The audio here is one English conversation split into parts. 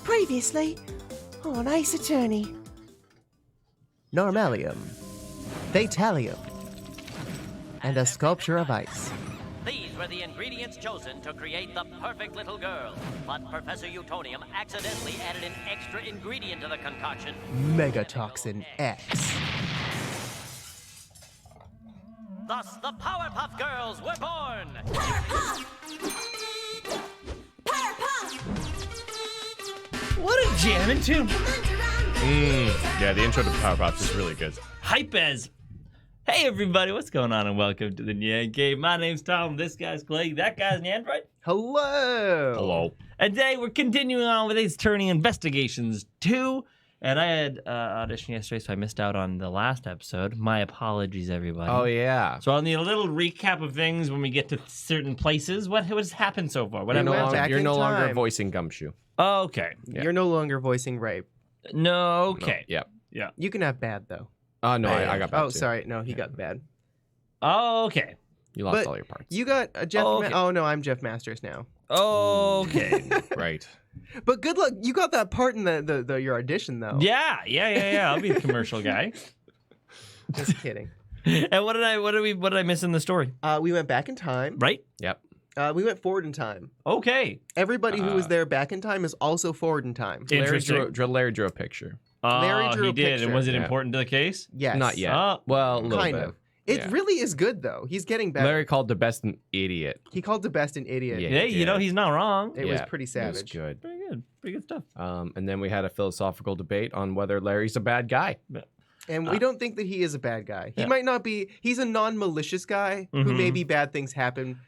Previously on Ace Attorney. Normalium, Fatalium, and a sculpture of ice. These were the ingredients chosen to create the perfect little girl. But Professor Utonium accidentally added an extra ingredient to the concoction. Megatoxin X. Thus, the Powerpuff Girls were born! Powerpuff! Powerpuff! What a jamming tune! Yeah, the intro to Powerpuff is really good. Hype as. Hey everybody, what's going on and welcome to the NyanCave. My name's Tom, this guy's Clay, that guy's Nyan, right? Hello. Hello. And today we're continuing on with Ace Attorney Investigations 2. And I had audition yesterday, so I missed out on the last episode. My apologies, everybody. Oh, yeah. So I'll need a little recap of things when we get to certain places. What has happened so far? What You're happened? back You're in no longer time. voicing Gumshoe. Oh, okay. Yeah. You're no longer voicing rape. No, okay. No, Yeah. You can have bad, though. No, I got bad Oh, too. sorry. No, he got bad. Oh, okay. You lost But all your parts. You got a Jeff... Oh, okay. Oh, no, I'm Jeff Masters now. Okay. Right. But good luck. You got that part in the your audition, though. Yeah. I'll be the commercial guy. Just kidding. And what did I miss in the story? We went back in time. Right? Yep. We went forward in time. Okay. Everybody who was there back in time is also forward in time. Interesting. Larry drew a picture. Larry drew he a did. picture. And was it Yeah. important to the case? Yes. Not yet. Oh. Well, a little Kind bit. of. It Yeah. really is good, though. He's getting better. Larry called the best an idiot. He called the best an idiot. Yeah. Hey, he you know, did. he's not wrong. It was Yeah, pretty It was savage. good. Pretty good stuff. And then we had a philosophical debate on whether Larry's a bad guy. And we don't think that he is a bad guy. He Yeah. might not be. He's a non-malicious guy who Mhm. maybe bad things happen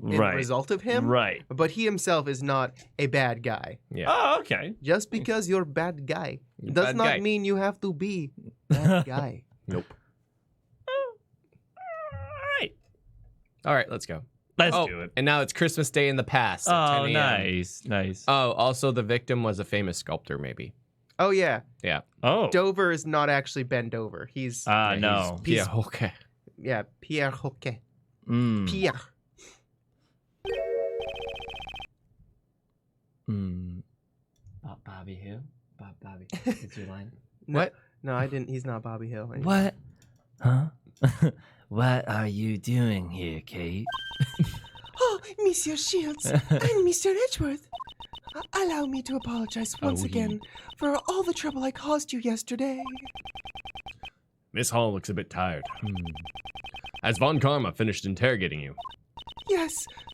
in Right. the result of him. Right. But he himself is not a bad guy. Yeah. Oh, okay. Just because you're a bad guy You're a does bad not guy. mean you have to be that guy. Nope. All right. All right, let's go. Let's do it. And now it's Christmas Day in the past. At Oh, 10 a.m. nice. Oh, also the victim was a famous sculptor, maybe. Oh yeah, Yeah. Oh. Dover is not actually Ben Dover. He's No. Yeah. Okay. yeah Pierre Hoquet. Mm. Pierre. Bobby Hill? Bobby. It's your line. What? No, I didn't. He's not Bobby Hill. What? Huh? What are you doing here, Kate? Oh, Monsieur Shields and Mr. Edgeworth. Allow me to apologize once oui. again for all the trouble I caused you yesterday. Miss Hall looks a bit tired. Has Von Karma finished interrogating you? Yes,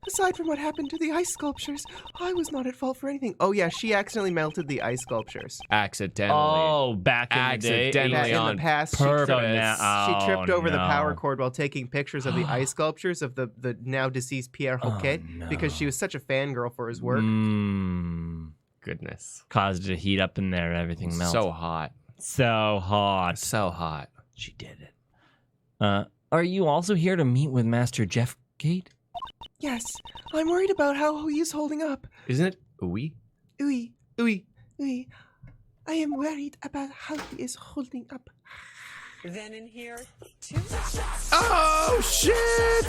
aside from what happened to the ice sculptures, I was not at fault for anything. Oh yeah, she accidentally melted the ice sculptures. Accidentally. Oh, back in the day. Accidentally. In on the past, she purpose. She tripped over the power cord. cord while taking pictures of the ice sculptures of the now deceased Pierre Hoquet because she was such a fangirl for his work. Goodness. Caused it to heat up in there. Everything melted. So hot. So hot. So hot. She did it. Are you also here to meet with Master Jeff Kate? Yes, I'm worried about how he is holding up. Isn't it? Oui. Oui, Oui. oui. I am worried about how he is holding up. Then in here, two. Oh, shit!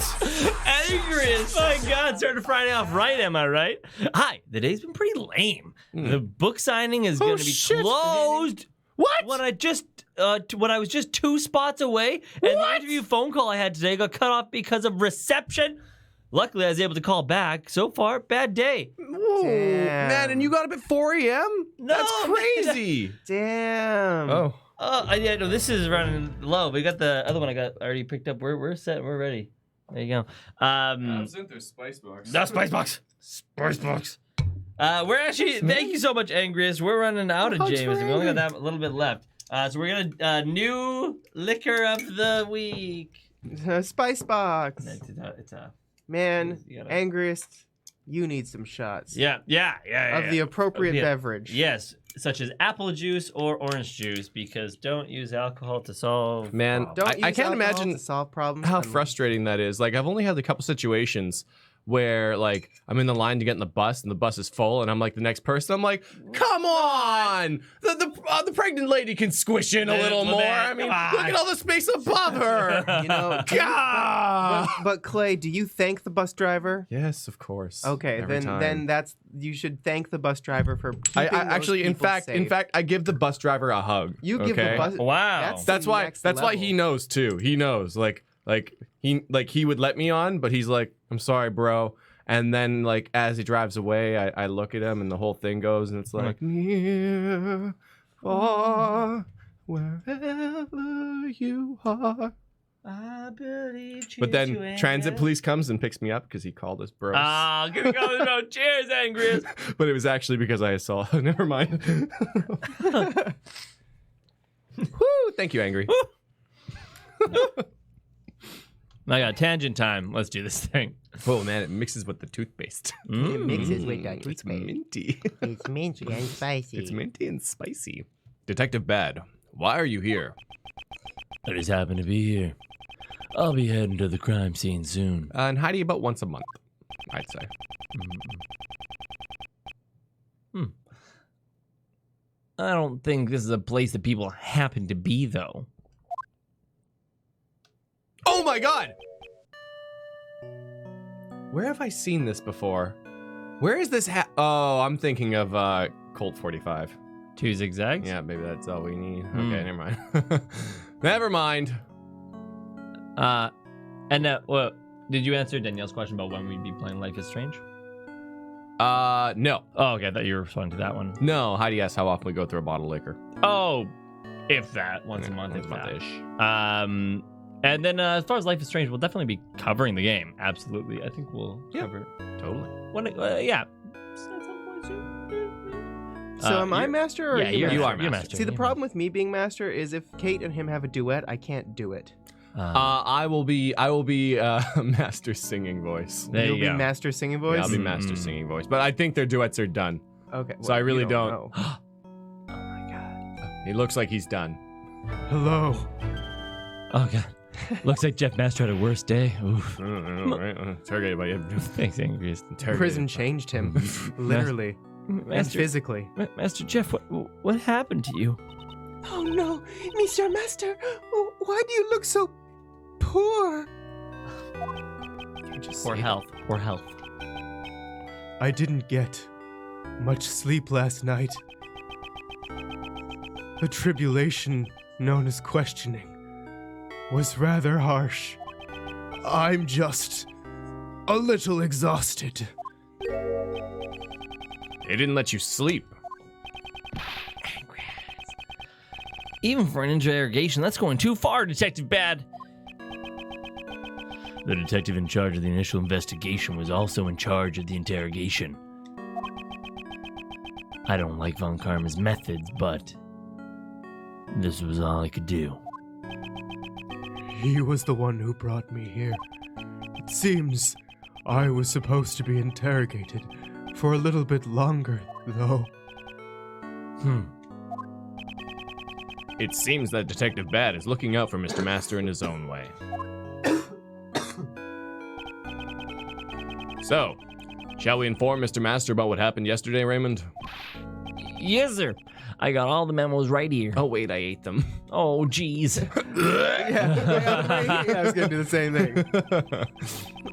Angriest! My God, started Friday off right, am I right? Hi, the day's been pretty lame. The book signing is going to be shit. closed. What? When I was just 2 spots away, and the interview phone call I had today got cut off because of reception. Luckily, I was able to call back. So far, bad day. Whoa. Damn. Man, and you got up at 4 a.m.? No, That's crazy. Damn. Oh. Yeah, no, this is running low. We got the other one I got already picked up. We're set. We're ready. There you go. in their spice box. The spice box. Spice box. We're actually, thank you so much, Angriest. We're running out of Jameson. We only got that a little bit left. So we're gonna new liquor of the week. Spice box. It's a Man, you gotta- angriest, you need some shots. yeah. Of the appropriate Yeah. beverage. Yes, such as apple juice or orange juice, because don't use alcohol to solve. Man, problems. Don't I use can't alcohol imagine to solve problems. how unless- frustrating that is. Like, I've only had a couple situations where like I'm in the line to get in the bus and the bus is full and I'm like the next person. I'm like, come on, the pregnant lady can squish in a little more. I mean, look at all the space above her. You know, but Clay, do you thank the bus driver? Yes, of course. Okay, then that's you should thank the bus driver for keeping I those actually, in people safe. fact, I give the bus driver a hug. You give the bus. Wow. That's the why. next That's why level. he knows too. He knows. Like he would let me on, but he's like, I'm sorry, bro. And then like as he drives away, I look at him and the whole thing goes, and it's like near, far, wherever you are. I believe But then transit police comes and picks me up because he called us bros. Ah, gonna call this bro. Cheers, Angriest. But it was actually because I saw. Never mind. Woo! Thank you, Angry. I got tangent time. Let's do this thing. Oh man, it mixes with the toothpaste. It mixes with the It's toothpaste. minty. It's minty and spicy. It's minty and spicy. Detective Bad, why are you here? I just happen to be here. I'll be heading to the crime scene soon. And hiding about once a month, I'd say. I don't think this is a place that people happen to be, though. Oh my god! Where have I seen this before? Where is this Oh, I'm thinking of Colt 45. 2 zigzags? Yeah, maybe that's all we need. Okay, never mind. Never mind. And well, did you answer Danielle's question about when we'd be playing Life is Strange? No. Oh, okay, I thought you were responding to that one. No, Heidi asked how often we go through a bottle of liquor. Oh, if that, once a month, Once if a that. month-ish. And then as far as Life is Strange, we'll definitely be covering the game. Absolutely, I think we'll cover it. Totally. When yeah, at some point soon. So am I master or yeah, you are master? master. See, the problem with me being master is if Kate and him have a duet, I can't do it. I will be master singing voice. There You'll you be go. master singing voice? Yeah, I'll be master singing voice. But I think their duets are done. Okay. So I really you don't. know. Oh my god. He looks like he's done. Hello. Oh god, looks like Jeff Master had a worse day. Oof. I don't know, right? Interrogated by you. Thanks, Angriest. Prison changed him, literally and Master, physically. Master Jeff, what happened to you? Oh no, Mr. Master, why do you look so poor? Poor health. Poor health. I didn't get much sleep last night. The tribulation known as questioning was rather harsh. I'm just a little exhausted. They didn't let you sleep. Even for an interrogation, that's going too far, Detective Bad. The detective in charge of the initial investigation was also in charge of the interrogation. I don't like Von Karma's methods, but this was all I could do. He was the one who brought me here. It seems I was supposed to be interrogated for a little bit longer, though. It seems that Detective Bad is looking out for Mr. Master in his own way. So, shall we inform Mr. Master about what happened yesterday, Raymond? Yes, sir. I got all the memos right here. Oh, wait, I ate them. Oh, jeez. Yeah, I was gonna do the same thing.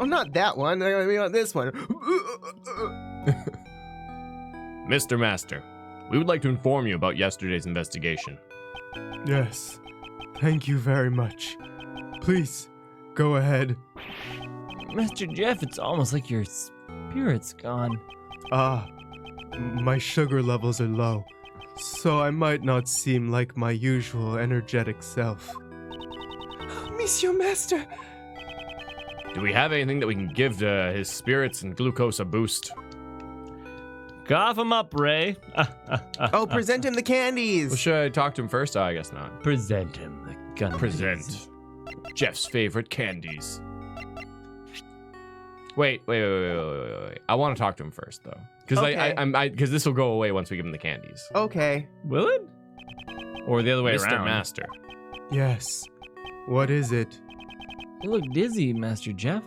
Oh, not that one. I mean, this one. Mr. Master, we would like to inform you about yesterday's investigation. Yes. Thank you very much. Please, go ahead. Master Jeff, it's almost like your spirit's gone. My sugar levels are low, so I might not seem like my usual energetic self. Monsieur Master! Do we have anything that we can give to his spirits and glucose a boost? Cough him up, Ray. Oh, present him the candies! Well, should I talk to him first? I guess not. Present him the gun. Present Jeff's favorite candies. Wait. I want to talk to him first, though. Because Okay. because this will go away once we give him the candies. Okay. Will it? Or the other way Mr. around? Master. Yes. What is it? You look dizzy, Master Jeff.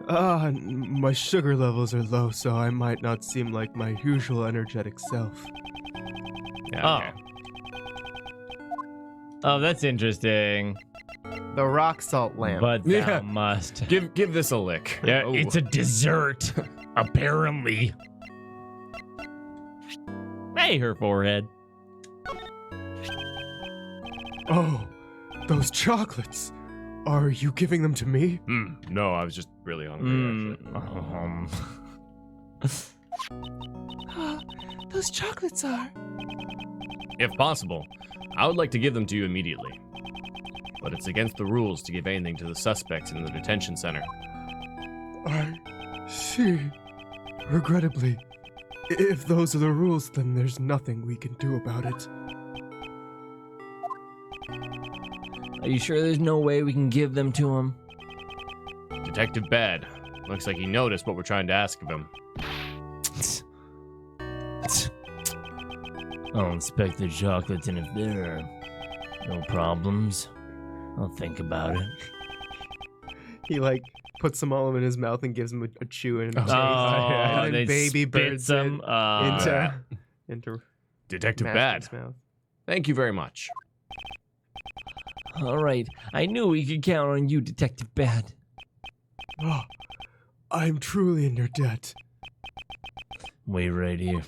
My sugar levels are low, so I might not seem like my usual energetic self. Yeah, okay. Oh, that's interesting. The rock salt lamp. But thou Yeah. must. Give this a lick. Yeah, Oh. it's a dessert, apparently. Hey, her forehead. Oh, those chocolates. Are you giving them to me? No, I was just really hungry. Those chocolates are. If possible, I would like to give them to you immediately. But it's against the rules to give anything to the suspects in the detention center. I see. Regrettably, if those are the rules, then there's nothing we can do about it. Are you sure there's no way we can give them to him? Detective Bad. Looks like he noticed what we're trying to ask of him. I'll inspect the chocolates, and if there are no problems, I'll think about it. He like puts them all in his mouth and gives him a chew and a taste. Oh, and they then baby spit birds some. into Detective Bad. Master's mouth. Thank you very much. All right, I knew we could count on you, Detective Bad. Oh, I'm truly in your debt. Wait right here.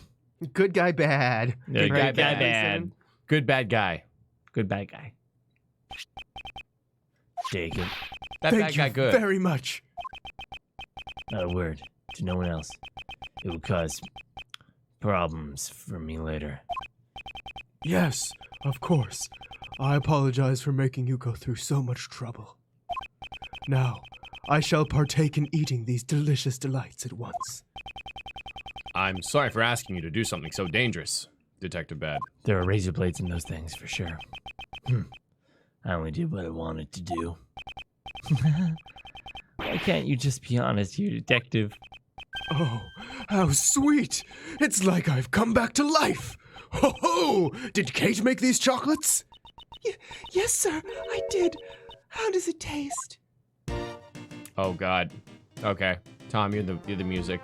Good guy, bad. Good guy, bad. Good bad guy. Good bad guy. Take it. That Thank bad you guy good. very much. Not a word to no one else. It will cause problems for me later. Yes, of course. I apologize for making you go through so much trouble. Now, I shall partake in eating these delicious delights at once. I'm sorry for asking you to do something so dangerous, Detective Bad. There are razor blades in those things for sure. I only did what I wanted to do. Why can't you just be honest, you detective? Oh, how sweet! It's like I've come back to life! Ho ho! Did Kate make these chocolates? Yes, sir, I did. How does it taste? Oh God. Okay, Tom, you're the music.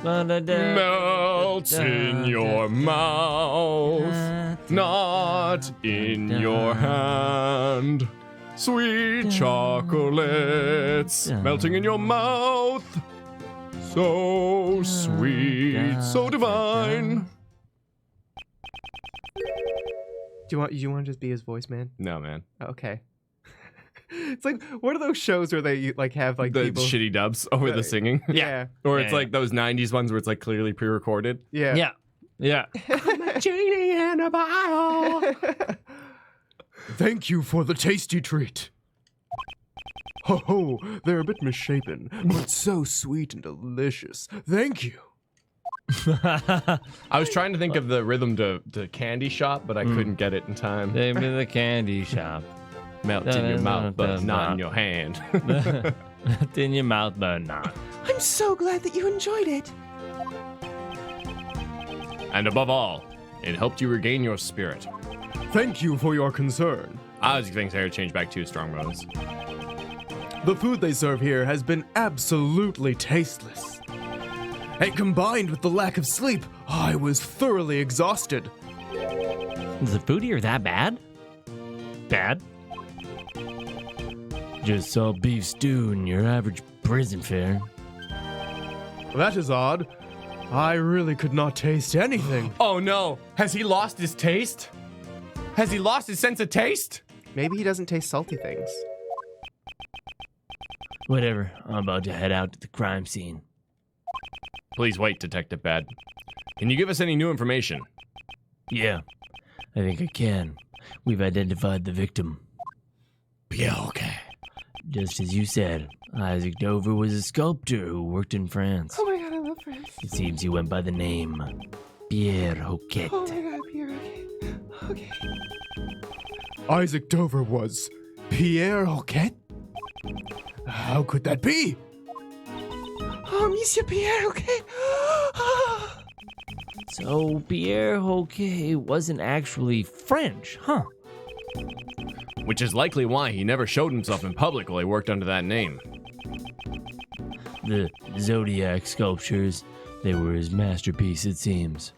Melts Melts in your mouth, not in your hand. Sweet chocolates melting in your mouth. So sweet, so divine. Do you want to just be his voice, man? No, man. Okay. It's like, what are those shows where they like have like The people? shitty dubs over the singing. Yeah. Or it's Yeah. like those 90s ones where it's like clearly pre-recorded. Yeah. Yeah. Genie in a bottle. Thank you for the tasty treat. Ho ho, they're a bit misshapen, but so sweet and delicious. Thank you. I was trying to think of the rhythm to Candy Shop, but I couldn't get it in time. They've been the candy shop. Melt in your mouth, but not in your hand. Melt in your mouth, but not. I'm so glad that you enjoyed it. And above all, it helped you regain your spirit. Thank you for your concern. I was expecting Sarah to change back to a strong bonus. The food they serve here has been absolutely tasteless. And combined with the lack of sleep, I was thoroughly exhausted. Is the food here that bad? Bad? Just saw beef stew in your average prison fare. That is odd. I really could not taste anything. Oh no! Has he lost his taste? Has he lost his sense of taste? Maybe he doesn't taste salty things. Whatever, I'm about to head out to the crime scene. Please wait, Detective Bad. Can you give us any new information? Yeah, I think I can. We've identified the victim. Yeah, okay. Just as you said, Isaac Dover was a sculptor who worked in France. Oh my god, I love France. It seems he went by the name Pierre Hoquet. Oh my god, Pierre. Okay. Isaac Dover was Pierre Hoquet? How could that be? Oh, Monsieur Pierre, okay. So Pierre Hoquet wasn't actually French, huh? Which is likely why he never showed himself in public while he worked under that name. The Zodiac sculptures, they were his masterpiece, it seems.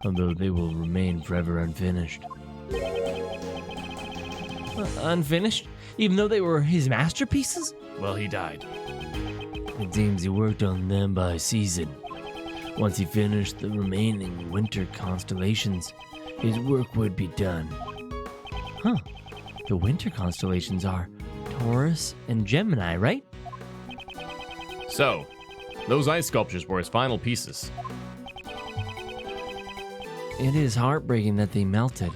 Although they will remain forever unfinished. Unfinished? Even though they were his masterpieces? Well, he died. It seems he worked on them by season. Once he finished the remaining winter constellations, his work would be done. Huh. The winter constellations are Taurus and Gemini, right? So, those ice sculptures were his final pieces. It is heartbreaking that they melted.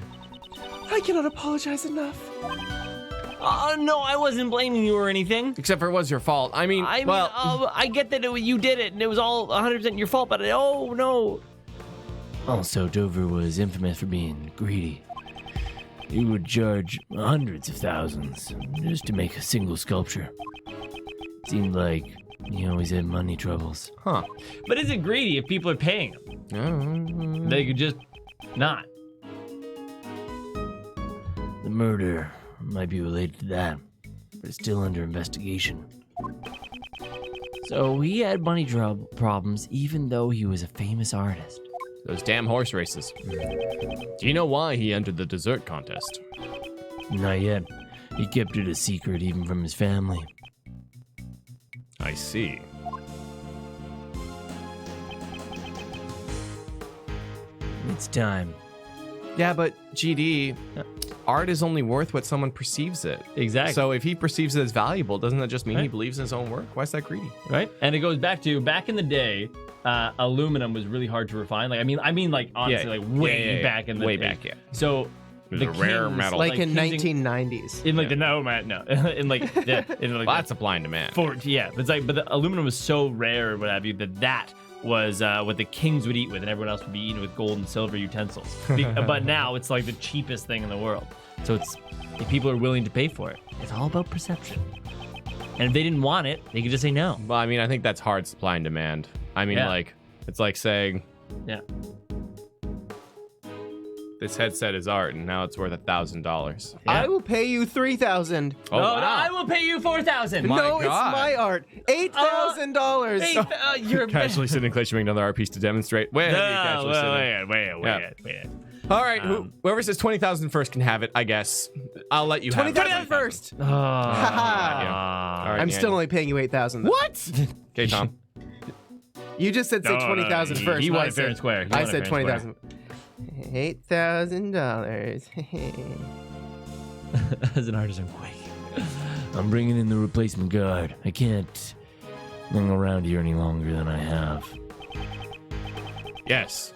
I cannot apologize enough. No, I wasn't blaming you or anything. Except for it was your fault. I mean, I get that you did it and it was all 100% your fault, but oh no. Also, Dover was infamous for being greedy. He would charge hundreds of thousands just to make a single sculpture. Seemed like he always had money troubles. huh. But is it greedy if people are paying him? They could just not. The murder might be related to that, but it's still under investigation. So he had money problems even though he was a famous artist. Those damn horse races. Do you know why he entered the dessert contest? Not yet. He kept it a secret even from his family. I see. It's time. Yeah, but GD, art is only worth what someone perceives it. Exactly. So if he perceives it as valuable, doesn't that just mean he believes in his own work? Why is that greedy? Right? And it goes back to back in the day, aluminum was really hard to refine. Like I mean, like honestly, like way back in the way day. back, yeah. So It was a rare metal. Like in kings 1990s. in like the no, in like yeah, in like Well, that's a blind demand. yeah, but it's like but the aluminum was so rare or what have you that was what the kings would eat with, and everyone else would be eating with gold and silver utensils. But now it's like the cheapest thing in the world. So it's if people are willing to pay for it. It's all about perception. And if they didn't want it, they could just say no. Well, I mean, I think that's hard supply and demand. I mean, Yeah. like, it's like saying, Yeah. this headset is art, and now it's worth $1,000. I will pay you 3,000. Oh, No, wow. no, I will pay you 4,000. My No, it's God. my art. $8,000. You're Casually sitting and clenching another art piece to demonstrate. Way ahead of you, casually sitting. wait. All right, whoever says 20,000 first can have it, I guess. I'll let you have it. 20,000 first. All right, I'm yeah. still only paying you 8,000. What? Okay, Tom. You just said say 20,000 first. He and I wanted fair said- and square. I said 20,000. $8,000. As an artist, I'm quick. I'm bringing in the replacement guard. I can't hang around here any longer than I have. Yes,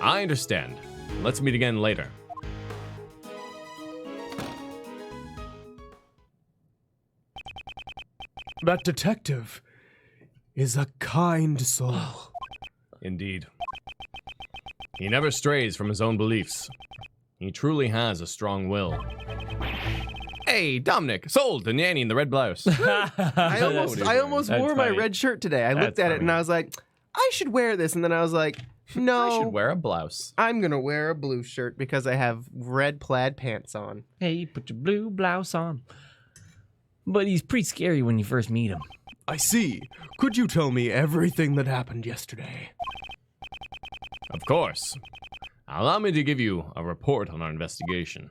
I understand. Let's meet again later. That detective is a kind soul. Indeed. He never strays from his own beliefs. He truly has a strong will. Hey, Dominic, sold the nanny in the red blouse. I almost That's wore my funny. red shirt today. I looked That's at it funny. and I was like, I should wear this. And then I was like, no, I should wear a blouse. I'm going to wear a blue shirt because I have red plaid pants on. Hey, put your blue blouse on. But he's pretty scary when you first meet him. I see. Could you tell me everything that happened yesterday? Of course. Allow me to give you a report on our investigation.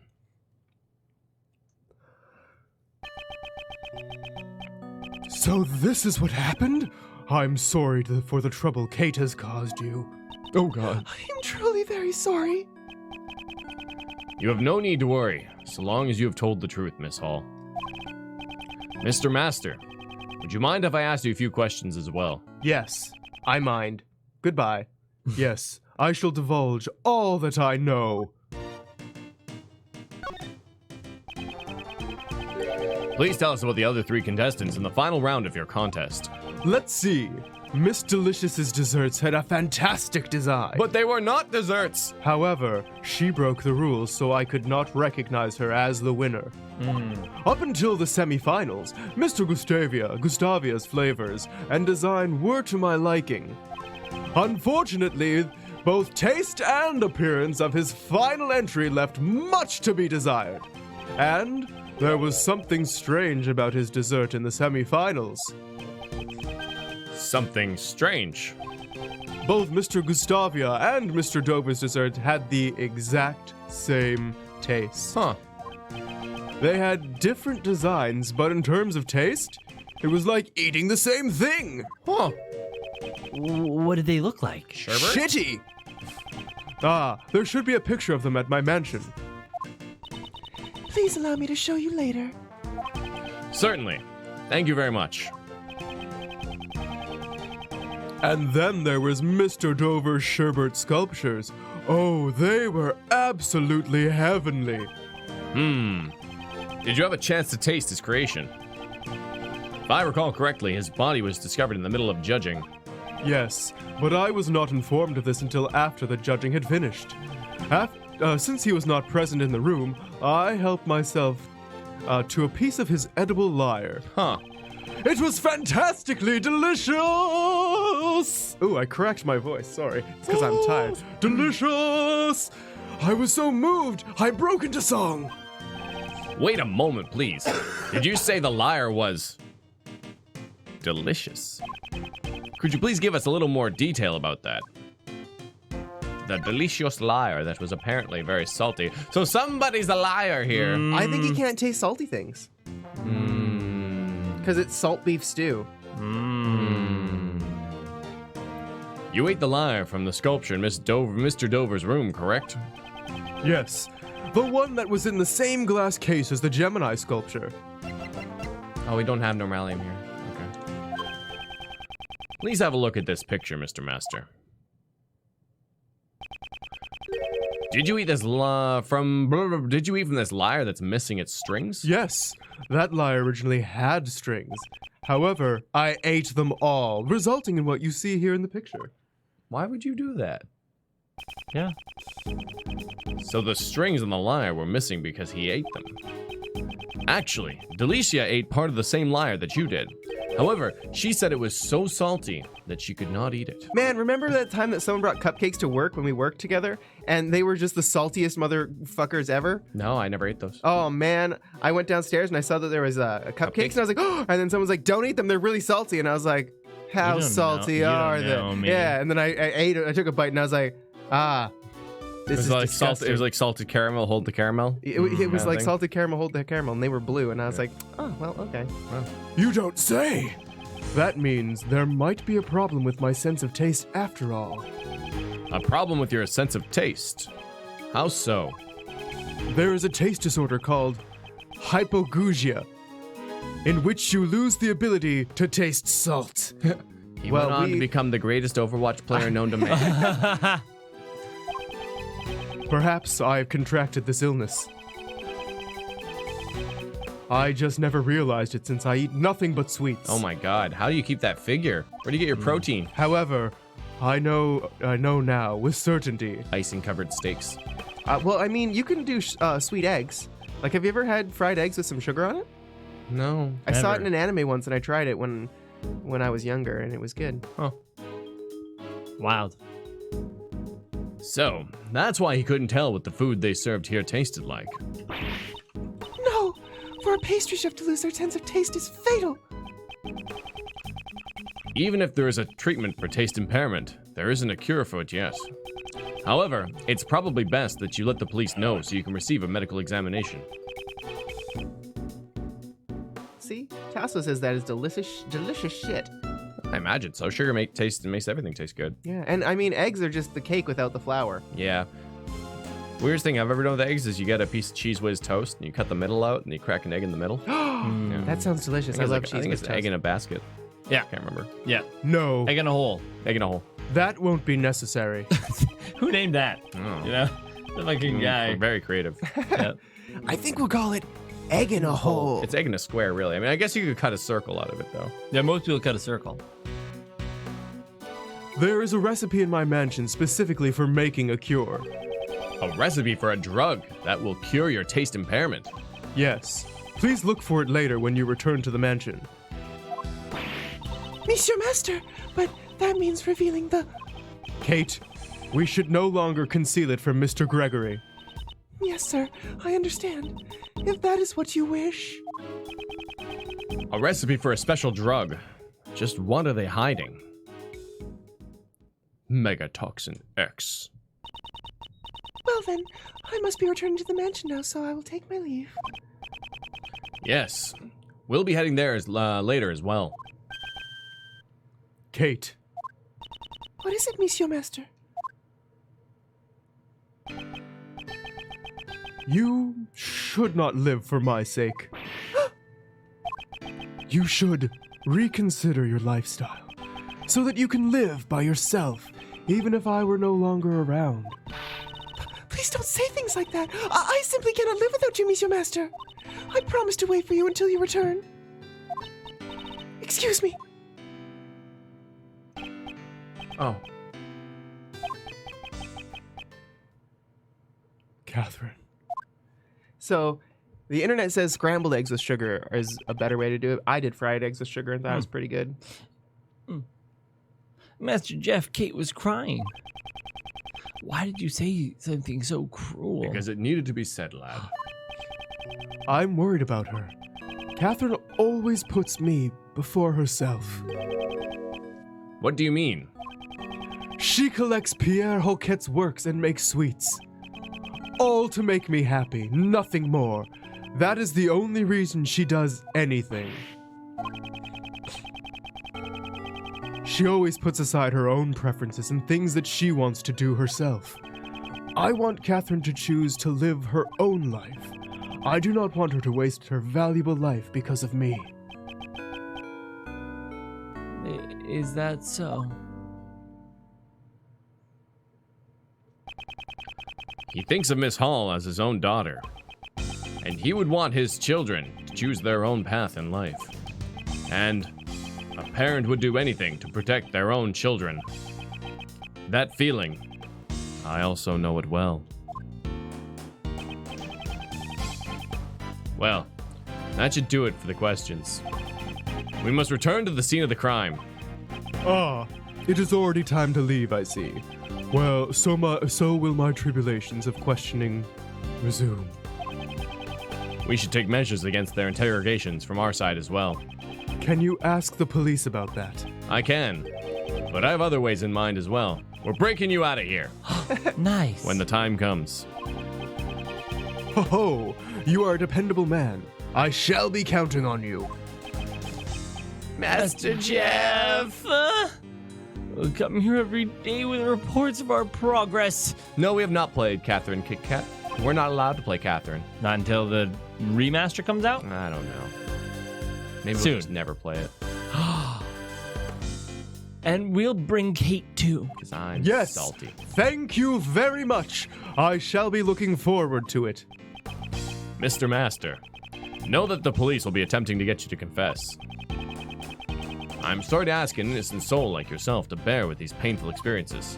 So this is what happened? I'm sorry for the trouble Kate has caused you. Oh God. I'm truly very sorry. You have no need to worry, so long as you have told the truth, Miss Hall. Mr. Master, would you mind if I asked you a few questions as well? Yes, I mind. Goodbye. Yes, I shall divulge all that I know. Please tell us about the other three contestants in the final round of your contest. Let's see. Miss Delicious's desserts had a fantastic design. But they were not desserts! However, she broke the rules, so I could not recognize her as the winner. Up until the semifinals, Mr. Gustavia's flavors and design were to my liking. Unfortunately, both taste and appearance of his final entry left much to be desired. And there was something strange about his dessert in the semifinals. something strange. Both Mr. Gustavia and Mr. Dover's dessert had the exact same taste. Huh. They had different designs, but in terms of taste, it was like eating the same thing. Huh. What did they look like? Shitty! Ah, there should be a picture of them at my mansion. Please allow me to show you later. Certainly. Thank you very much. And then there was Mr. Dover's sherbet sculptures. Oh, they were absolutely heavenly. Did you have a chance to taste his creation? If I recall correctly, his body was discovered in the middle of judging. Yes, but I was not informed of this until after the judging had finished. Since he was not present in the room, I helped myself to a piece of his edible lyre. Huh. It was fantastically delicious! Ooh, I cracked my voice, sorry. It's because I'm tired. Delicious! I was so moved, I broke into song. Wait a moment, please. Did you say the lyre was delicious? Could you please give us a little more detail about that? The delicious lyre that was apparently very salty. So somebody's a liar here. I think he can't taste salty things. Because it's salt beef stew. You ate the lyre from the sculpture in Mr. Dover's room, correct? Yes, the one that was in the same glass case as the Gemini sculpture. Oh, we don't have Normalium here. Okay. Please have a look at this picture, Mr. Master. Did you eat this from this lyre that's missing its strings? Yes, that lyre originally had strings. However, I ate them all, resulting in what you see here in the picture. Why would you do that? Yeah. So the strings on the lyre were missing because he ate them. Actually, Delicia ate part of the same lyre that you did. However, she said it was so salty that she could not eat it. Man, remember that time that someone brought cupcakes to work when we worked together? And they were just the saltiest motherfuckers ever? No, I never ate those. Oh, man. I went downstairs and I saw that there was cupcakes and I was like, oh! And then someone's like, don't eat them. They're really salty. And I was like, how You don't salty know- you are don't they? know me. Yeah, and then I ate it. I took a bite and I was like, this is like disgusting. it was like salted caramel, hold the caramel. It was kinda like thing. salted caramel, hold the caramel, and they were blue. And I was like, oh, well, okay. You don't say! That means there might be a problem with my sense of taste after all. A problem with your sense of taste. How so? There is a taste disorder called hypogeusia, in which you lose the ability to taste salt. He Well, went on to we- become the greatest Overwatch player known to man. Perhaps I've contracted this illness. I just never realized it since I eat nothing but sweets. Oh my god, how do you keep that figure? Where do you get your protein? However, I know now with certainty. Icing covered steaks. Well, I mean, you can do sweet eggs. Like, have you ever had fried eggs with some sugar on it? No. I saw it Never. in an anime once, and I tried it when I was younger, and it was good. Wild. So, that's why he couldn't tell what the food they served here tasted like. No! For a pastry chef to lose their sense of taste is fatal. Even if there is a treatment for taste impairment, there isn't a cure for it yet. However, it's probably best that you let the police know so you can receive a medical examination. See? Tasso says that is delicious shit. I imagine so. Sugar makes everything taste good. Yeah, and I mean, eggs are just the cake without the flour. Yeah. Weirdest thing I've ever done with eggs is you get a piece of Cheese Whiz toast and you cut the middle out and you crack an egg in the middle. That sounds delicious. I love cheese I think with it's egg in a basket. Yeah. Can't remember. Yeah. No, Egg in a hole. Egg in a hole. that won't be necessary. Who named that? Oh. You know? The fucking guy. Very creative. Yeah. I think we'll call it egg in a hole. It's egg in a square, really. I mean, I guess you could cut a circle out of it, though. Yeah, most people cut a circle. There is a recipe in my mansion specifically for making a cure. A recipe for a drug that will cure your taste impairment. Yes. Please look for it later when you return to the mansion. Monsieur Master, but that means revealing the... Kate, we should no longer conceal it from Mr. Gregory. Yes, sir, I understand. If that is what you wish. A recipe for a special drug Just what are they hiding? Megatoxin X. Well then, I must be returning to the mansion now, so I will take my leave. Yes. We'll be heading there later as well. Kate, What is it, Monsieur Master? you should not live for my sake. You should reconsider your lifestyle so that you can live by yourself, even if I were no longer around. Please don't say things like that. I simply cannot live without you, Monsieur Master. I promise to wait for you until you return. Excuse me. Oh. Catherine. So, the internet says scrambled eggs with sugar is a better way to do it. I did fried eggs with sugar and thought it was pretty good. Master Jeff, Kate was crying. Why did you say something so cruel? Because it needed to be said, lad. I'm worried about her. Catherine always puts me before herself. What do you mean? She collects Pierre Hoquet's works and makes sweets. All to make me happy, nothing more. That is the only reason she does anything. She always puts aside her own preferences and things that she wants to do herself. I want Catherine to choose to live her own life. I do not want her to waste her valuable life because of me. Is that so? He thinks of Miss Hall as his own daughter. And he would want his children to choose their own path in life. And a parent would do anything to protect their own children. That feeling, I also know it well. Well, that should do it for the questions. We must return to the scene of the crime. Ah, it is already time to leave, I see. Well, so will my tribulations of questioning resume. We should take measures against their interrogations from our side as well. Can you ask the police about that? I can, but I have other ways in mind as well. We're breaking you out of here Nice. when the time comes. Ho ho! You are a dependable man. I shall be counting on you. Master Jeff! We'll come here every day with reports of our progress. No, we have not played Catherine Kit Kat. We're not allowed to play Catherine. Not until the remaster comes out? I don't know. Maybe Soon. we'll just never play it. And we'll bring Kate too. Because I'm Yes! salty. Thank you very much. I shall be looking forward to it. Mr. Master, know that the police will be attempting to get you to confess. I'm sorry to ask an innocent soul like yourself to bear with these painful experiences.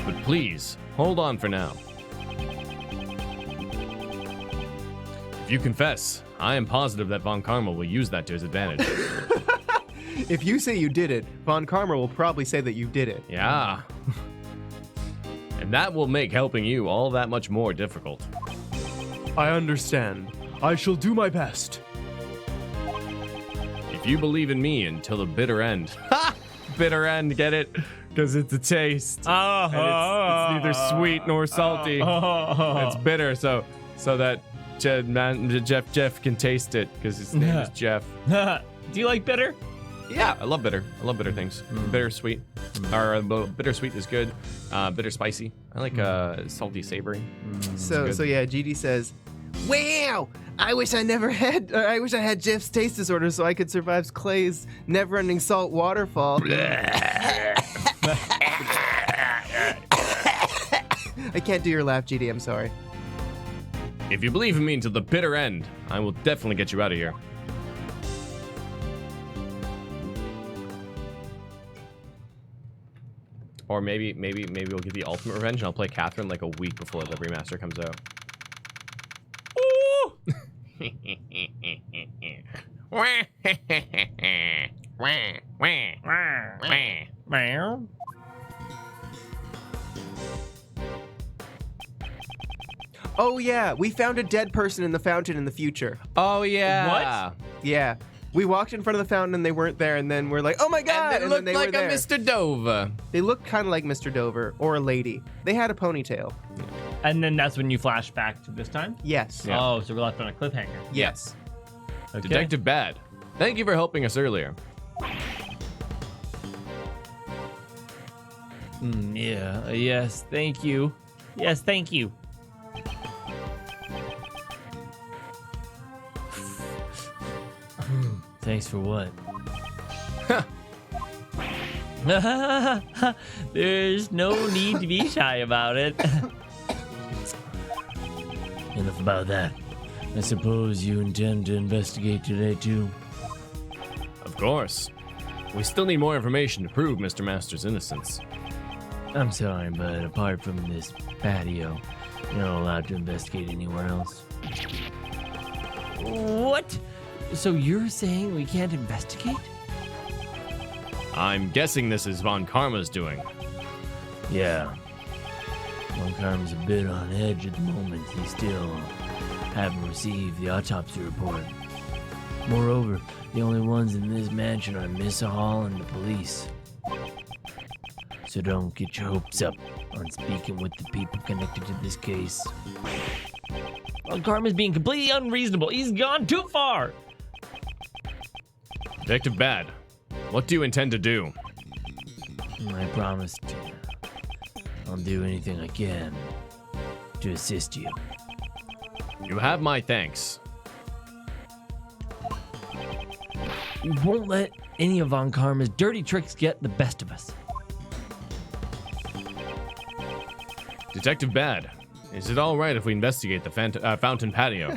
But please, hold on for now. If you confess, I am positive that Von Karma will use that to his advantage. If you say you did it, Von Karma will probably say that you did it. Yeah. And that will make helping you all that much more difficult. I understand. I shall do my best. If you believe in me until the bitter end. Ha! Bitter end, get it? Because it's a taste. And it's neither sweet nor salty. It's bitter, so that Jeff can taste it because his name is Jeff. Do you like bitter? Yeah, I love bitter. I love bitter things. Bitter sweet. Or bittersweet is good. Bitter spicy. I like salty savory. So yeah, GD says, "Wow! I wish I had Jeff's taste disorder so I could survive Clay's never-ending salt waterfall." I can't do your laugh, GD. I'm sorry. If you believe in me until the bitter end, I will definitely get you out of here. Or maybe we'll get the ultimate revenge and I'll play Catherine like a week before the remaster comes out. Oh yeah, we found a dead person in the fountain in the future. Oh yeah. What? Yeah. We walked in front of the fountain and they weren't there, and then we're like, oh my god! And it then looked they like were there. a Mr. Dover. They looked kind of like Mr. Dover or a lady. They had a ponytail. And then that's when you flash back to this time? Yes. Yeah. Oh, so we're left on a cliffhanger. Yes. Okay. Detective Bad, thank you for helping us earlier. Yeah, yes, thank you. Yes, thank you. Thanks for what? There's no need to be shy about it. Enough about that. I suppose you intend to investigate today, too? Of course. We still need more information to prove Mr. Master's innocence. I'm sorry, but apart from this patio, you're not allowed to investigate anywhere else. What? So you're saying we can't investigate? I'm guessing this is Von Karma's doing. Yeah. Von Karma's a bit on edge at the moment. He still haven't received the autopsy report. Moreover, the only ones in this mansion are Miss Hall and the police. So don't get your hopes up on speaking with the people connected to this case. Well, Karma's being completely unreasonable. He's gone too far. Detective Bad, what do you intend to do? I promised I'll do anything I can to assist you. You have my thanks. We won't let any of Von Karma's dirty tricks get the best of us. Detective Bad, is it all right if we investigate the fountain patio?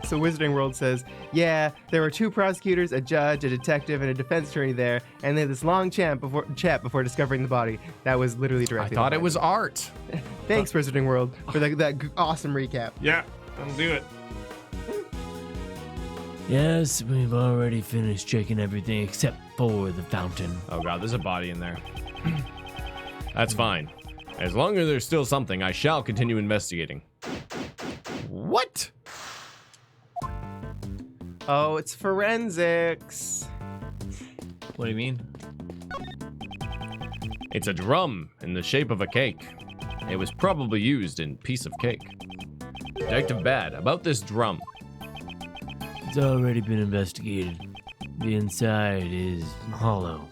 So Wizarding World says, yeah, there were 2 prosecutors, a judge, a detective, and a defense attorney there, and they had this long chat before discovering the body. That was literally I directly. thought it behind was art. Thanks, Wizarding World, for that awesome recap. Yeah, I'll do it. Yes, we've already finished checking everything except for the fountain. Oh god, there's a body in there. That's fine. As long as there's still something, I shall continue investigating. What? Oh, it's forensics. What do you mean? It's a drum in the shape of a cake. It was probably used in piece of cake. Detective Bad, about this drum. It's already been investigated. The inside is hollow.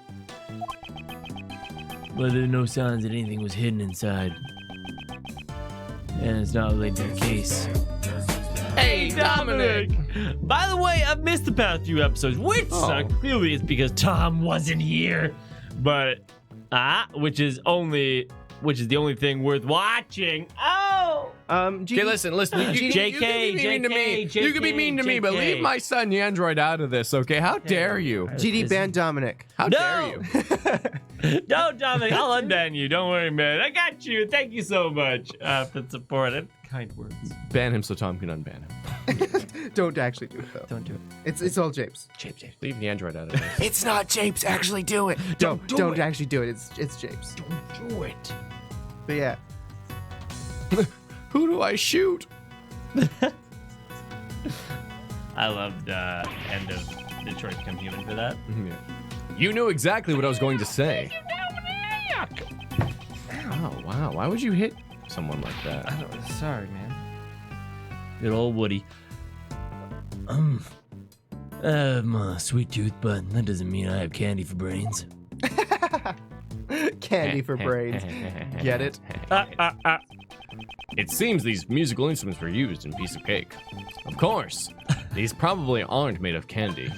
But there are no signs that anything was hidden inside. And it's not related to the case. Hey, Dominic! By the way, I've missed the past few episodes, which suck. Clearly it's because Tom wasn't here. But, which is the only thing worth watching. Oh! Okay, listen. You can be mean to me. You can be mean to me, but leave my son, the android, out of this, okay? How dare you? GD ban Dominic. How dare you? No, Dominic, I'll unban you. Don't worry, man. I got you. Thank you so much for the support and kind words. Ban him so Tom can unban him. Don't actually do it, though. Don't do it. It's all Japes. Japes. Leave the android out of this. It's not Japes. Actually do it. Don't actually do it. It's Japes. Don't do it. But yeah. Who do I shoot? I loved the end of Detroit Become Human for that. You knew exactly what I was going to say. Oh, wow. Why would you hit someone like that? Sorry, man. Good old Woody. I'm a sweet tooth, but that doesn't mean I have candy for brains. Candy for brains. Get it? It seems these musical instruments were used in piece of cake. Of course. These probably aren't made of candy.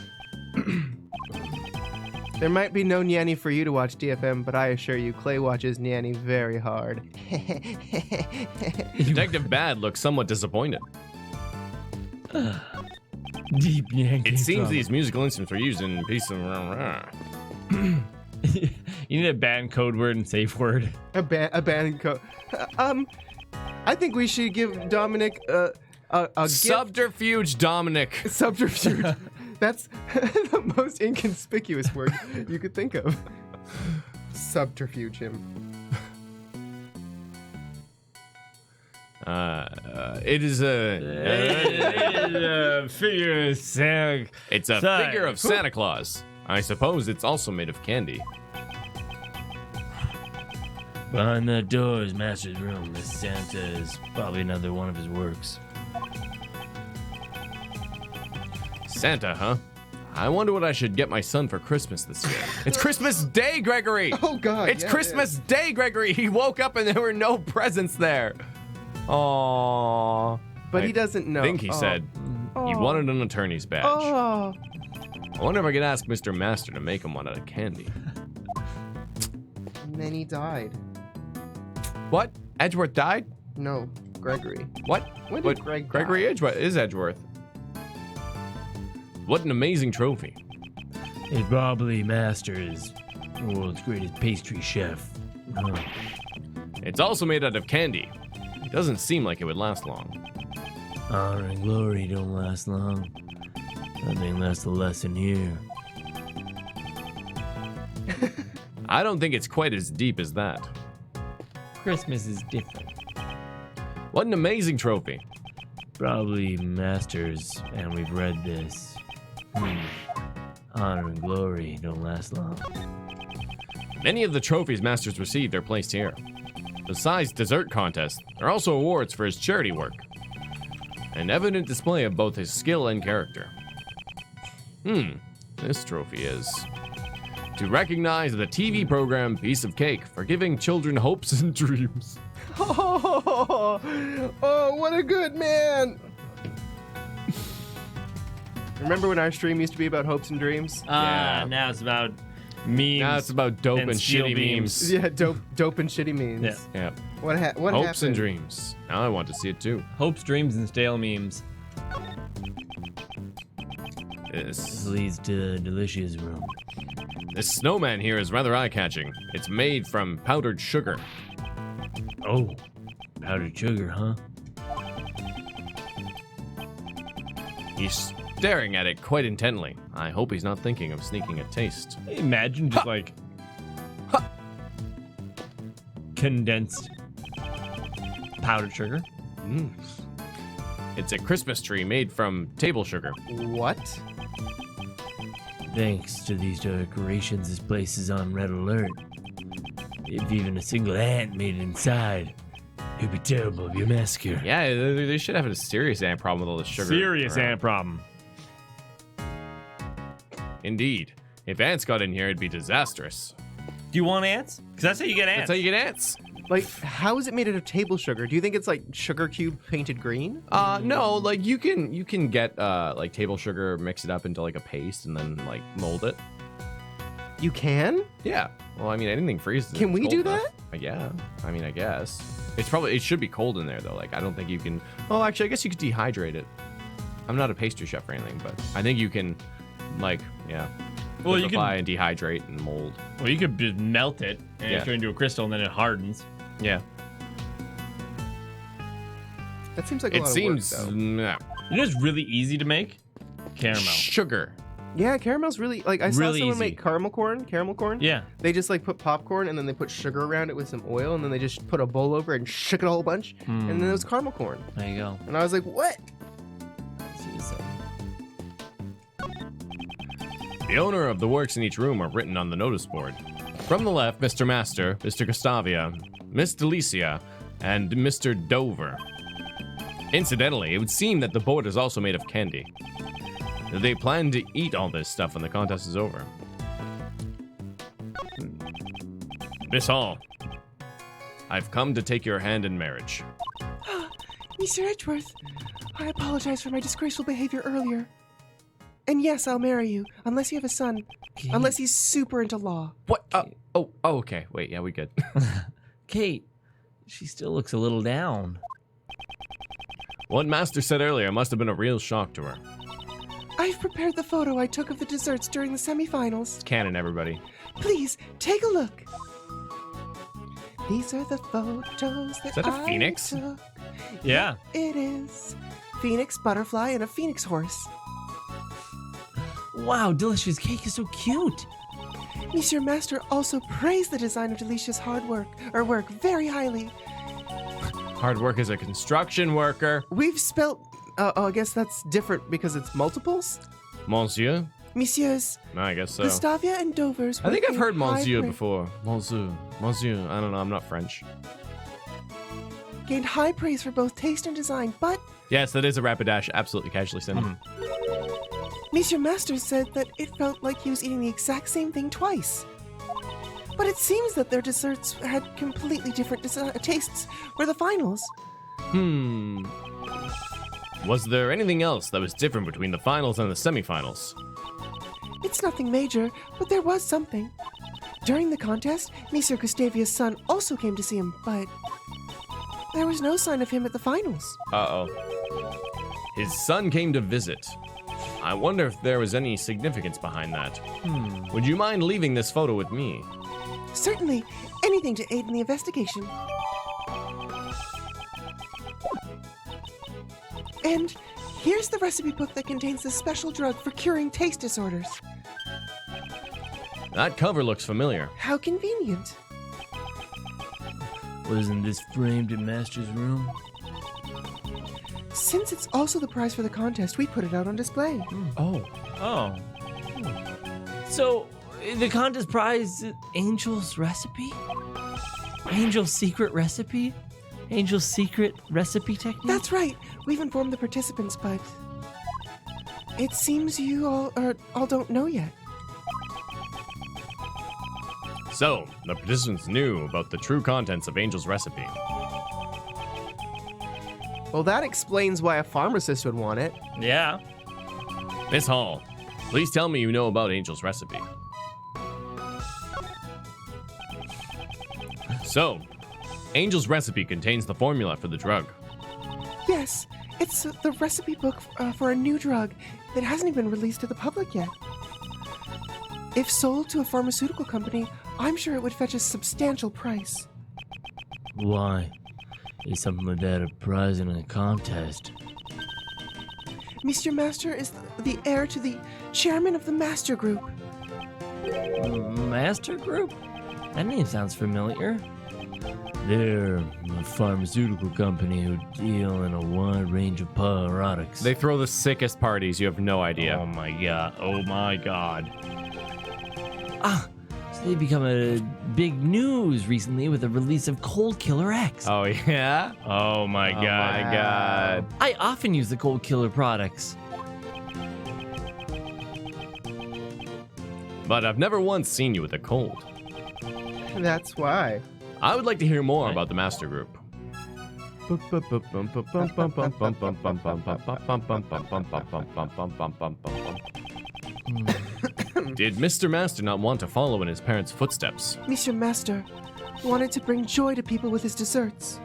There might be no Nyanny for you to watch, DFM, but I assure you, Clay watches Nyanny very hard. Detective Bad looks somewhat disappointed. Deep yank. It seems these musical instruments were used in piece of... You need a ban code word and safe word. A band code. I think we should give Dominic a gift. Subterfuge Dominic. Subterfuge. That's the most inconspicuous word you could think of. Subterfuge him. It is a. Figure of Santa. It's a figure of Santa Claus. I suppose it's also made of candy. Behind that door is Master's room. This Santa is probably another one of his works. Santa, huh? I wonder what I should get my son for Christmas this year. It's Christmas Day, Gregory! Oh, God. It's yeah, Christmas Day, Gregory! He woke up and there were no presents there. Aww. But he doesn't know. I think he said he wanted an attorney's badge. Oh. I wonder if I could ask Mr. Master to make him one out of candy. And then he died. What? Edgeworth died? No, Gregory. What? When did Greg Gregory die? Edgeworth is Edgeworth. What an amazing trophy. It probably Master is the world's greatest pastry chef. It's also made out of candy. It doesn't seem like it would last long. Honor and glory don't last long. I think that's the lesson here. I don't think it's quite as deep as that. Christmas is different. What an amazing trophy. Probably Masters, and we've read this. Honor and glory don't last long. Many of the trophies Masters received are placed here. Besides dessert contests, there are also awards for his charity work. An evident display of both his skill and character. This trophy is to recognize the TV program Piece of Cake for giving children hopes and dreams. Oh, what a good man. Remember when our stream used to be about hopes and dreams? Yeah. Now it's about memes. Now it's about dope and steel shitty beams. memes. Yeah, dope and shitty memes. Yeah. Yeah. What happened? Hopes and dreams. Now I want to see it too. Hopes, dreams, and stale memes. This leads to Delicia's room. This snowman here is rather eye-catching. It's made from powdered sugar. Oh, powdered sugar, huh? He's staring at it quite intently. I hope he's not thinking of sneaking a taste. Imagine just like condensed powdered sugar. It's a Christmas tree made from table sugar. What? Thanks to these decorations, this place is on red alert. If even a single ant made it inside, it'd be terrible if you massacre. Yeah, they should have a serious ant problem with all this sugar. Serious around. ant problem. Indeed. If ants got in here, it'd be disastrous. Do you want ants? Because that's how you get ants. That's how you get ants. Like, how is it made out of table sugar? Do you think it's like sugar cube painted green? No, like you can get like table sugar, mix it up into like a paste, and then like mold it. You can? Yeah. Well, I mean, anything freezes. Can it's we cold do enough. that? Yeah. I mean, I guess it should be cold in there though. Like, I don't think you can. Oh, actually, I guess you could dehydrate it. I'm not a pastry chef or anything, but I think you can, like, yeah. Well, you liquefy can and dehydrate and mold. Well, you could just melt it and Yeah. turn it into a crystal, and then it hardens. Yeah. That seems like a It lot seems of work, though. You know, it's really easy to make caramel. sugar. Yeah, caramel's really like I saw Really someone easy. make caramel corn. Yeah. They just like put popcorn and then they put sugar around it with some oil and then they just put a bowl over it and shook it a whole bunch and then it was caramel corn. There you go. And I was like, what? The owner of the works in each room are written on the notice board. From the left, Mr. Master, Mr. Gustavia, Miss Delicia, and Mr. Dover. Incidentally, it would seem that the board is also made of candy. They plan to eat all this stuff when the contest is over. Miss Hall, I've come to take your hand in marriage. Mr. Edgeworth, I apologize for my disgraceful behavior earlier. And yes, I'll marry you, unless you have a son. Unless he's super into law. What? Oh, okay. Wait, yeah, we good. Kate, she still looks a little down. What Master said earlier must have been a real shock to her. I've prepared the photo I took of the desserts during the semifinals. Canon, everybody. Please, take a look. These are the photos that Is that a I phoenix? took. Yeah. It is. Phoenix, butterfly, and a phoenix horse. Wow, Delicia's cake is so cute. Monsieur Master also praised the design of Delicia's work very highly. Hard work as a construction worker. We've spelt. I guess that's different because it's multiples. Monsieur? Messieurs, I guess so. Gustavia and Dovers. I think I've heard Monsieur Monsieur before. Monsieur. I don't know. I'm not French. Gained high praise for both taste and design, but Yes, that is a Rapidash. Absolutely casually said. Monsieur Masters said that it felt like he was eating the exact same thing twice. But it seems that their desserts had completely different tastes for the finals. Was there anything else that was different between the finals and the semifinals? It's nothing major, but there was something. During the contest, Monsieur Gustavia's son also came to see him, but there was no sign of him at the finals. Uh-oh. His son came to visit. I wonder if there was any significance behind that. Would you mind leaving this photo with me? Certainly, anything to aid in the investigation. And here's the recipe book that contains the special drug for curing taste disorders. That cover looks familiar. How convenient. Wasn't this framed in Master's room? Since it's also the prize for the contest, we put it out on display. Oh. Oh. So, the contest prize, Angel's recipe? Angel's secret recipe? Angel's secret recipe technique? That's right. We've informed the participants, but it seems you all don't know yet. So, the participants knew about the true contents of Angel's recipe. Well, that explains why a pharmacist would want it. Yeah. Miss Hall, please tell me you know about Angel's recipe. So, Angel's recipe contains the formula for the drug. Yes, it's the recipe book for a new drug that hasn't even been released to the public yet. If sold to a pharmaceutical company, I'm sure it would fetch a substantial price. Why? Is something like that a prize in a contest? Monsieur Master is the heir to the chairman of the Master Group. Master Group? That name sounds familiar. They're a pharmaceutical company who deal in a wide range of products. They throw the sickest parties, you have no idea. Oh my god. Oh my god. So they've become a big news recently with the release of Cold Killer X. Oh, yeah? Oh my god. My God. I often use the Cold Killer products. But I've never once seen you with a cold. That's why. I would like to hear more about the Master Group. Did Mr. Master not want to follow in his parents' footsteps? Monsieur Master wanted to bring joy to people with his desserts.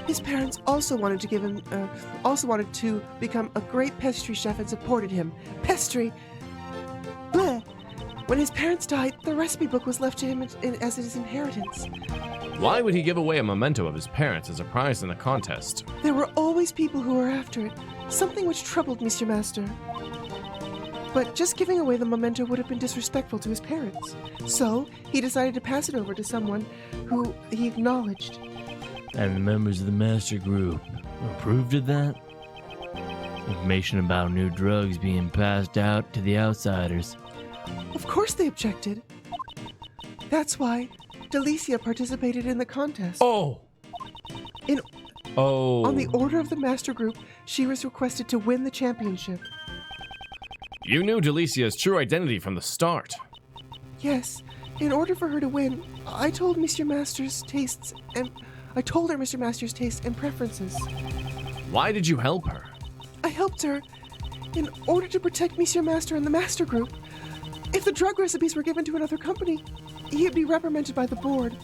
His parents also wanted to become a great pastry chef and supported him. Pastry. Bleh. When his parents died, the recipe book was left to him as his inheritance. Why would he give away a memento of his parents as a prize in a contest? There were always people who were after it, something which troubled Monsieur Master. But just giving away the memento would have been disrespectful to his parents. So, he decided to pass it over to someone who he acknowledged. And the members of the Master Group approved of that? Information about new drugs being passed out to the outsiders. Of course they objected. That's why Delicia participated in the contest. Oh! On the order of the Master Group, she was requested to win the championship. You knew Delicia's true identity from the start. Yes, in order for her to win, I told her Mr. Master's tastes and preferences. Why did you help her? I helped her in order to protect Monsieur Master and the Master Group. If the drug recipes were given to another company, he'd be reprimanded by the board.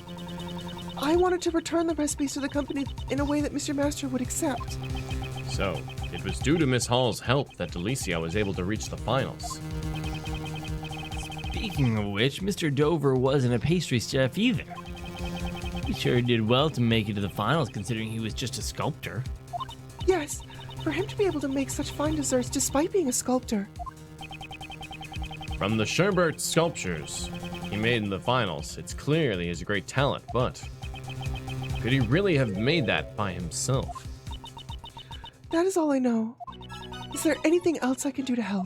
I wanted to return the recipes to the company in a way that Mr. Master would accept. So, it was due to Miss Hall's help that Delicia was able to reach the finals. Speaking of which, Mr. Dover wasn't a pastry chef either. He sure did well to make it to the finals considering he was just a sculptor. Yes, for him to be able to make such fine desserts despite being a sculptor. From the Sherbert sculptures he made in the finals, it's clear that he has a great talent, but Could he really have made that by himself? That is all I know. Is there anything else I can do to help?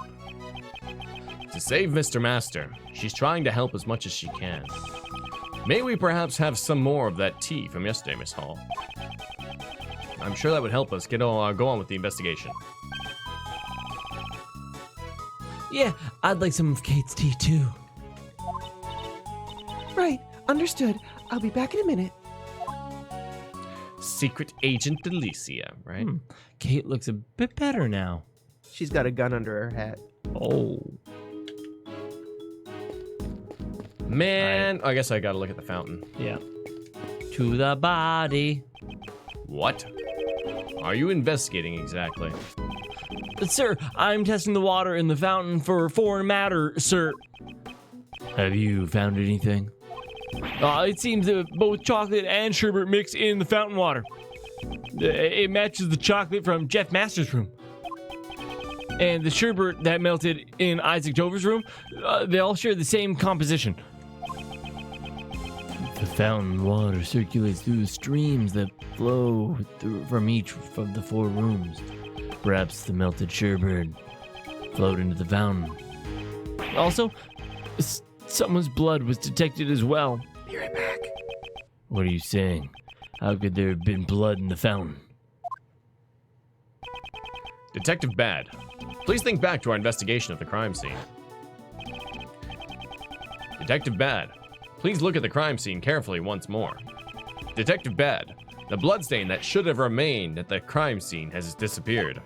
To save Mr. Master, she's trying to help as much as she can. May we perhaps have some more of that tea from yesterday, Miss Hall? I'm sure that would help us go on with the investigation. Yeah, I'd like some of Kate's tea too. Right, understood. I'll be back in a minute. Secret Agent Delicia, right? Kate looks a bit better now. She's got a gun under her hat. Oh. Man, I guess I gotta look at the fountain. Yeah. To the body. What? Are you investigating exactly? Sir, I'm testing the water in the fountain for foreign matter, sir. Have you found anything? It seems that both chocolate and sherbet mix in the fountain water. It matches the chocolate from Jeff Masters' room. And the sherbet that melted in Isaac Dover's room, they all share the same composition. The fountain water circulates through the streams that flow from each of the 4 rooms. Perhaps the melted sherbet flowed into the fountain. Also, someone's blood was detected as well. Be right back. What are you saying? How could there have been blood in the fountain? Detective Bad, please think back to our investigation of the crime scene. Detective Bad, please look at the crime scene carefully once more. Detective Bad, the bloodstain that should have remained at the crime scene has disappeared.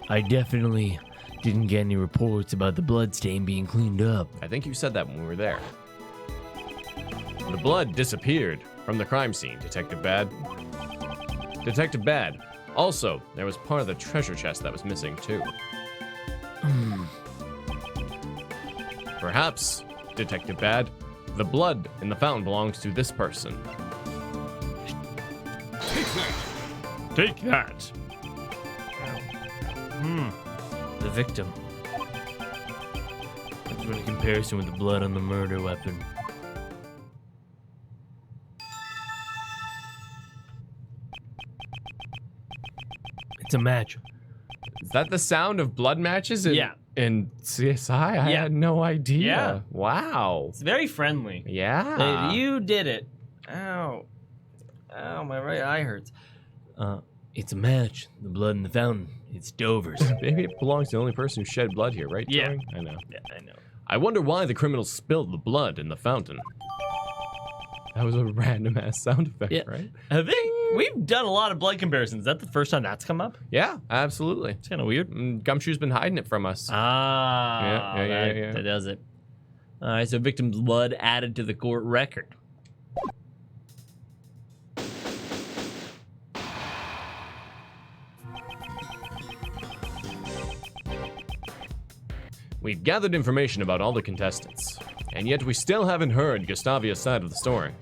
I definitely didn't get any reports about the bloodstain being cleaned up. I think you said that when we were there. The blood disappeared from the crime scene, Detective Bad. Detective Bad, also, there was part of the treasure chest that was missing too. Perhaps, Detective Bad, the blood in the fountain belongs to this person. Take that. The victim. That's in comparison with the blood on the murder weapon. It's a match. Is that the sound of blood matches in, Yeah. in CSI? I Yeah. had no idea. Yeah. Wow. It's very friendly. Yeah. Hey, you did it. Ow. Ow, my right eye hurts. It's a match. The blood in the fountain. It's Dover's. Maybe it belongs to the only person who shed blood here, right? Yeah. Joey? I know. Yeah, I know. I wonder why the criminals spilled the blood in the fountain. That was a random ass sound effect, Yeah. right? We've done a lot of blood comparisons. Is that the first time that's come up? Yeah, absolutely. It's kind of weird. Gumshoe's been hiding it from us. That does it. All right, so victim's blood added to the court record. We've gathered information about all the contestants, and yet we still haven't heard Gustavia's side of the story.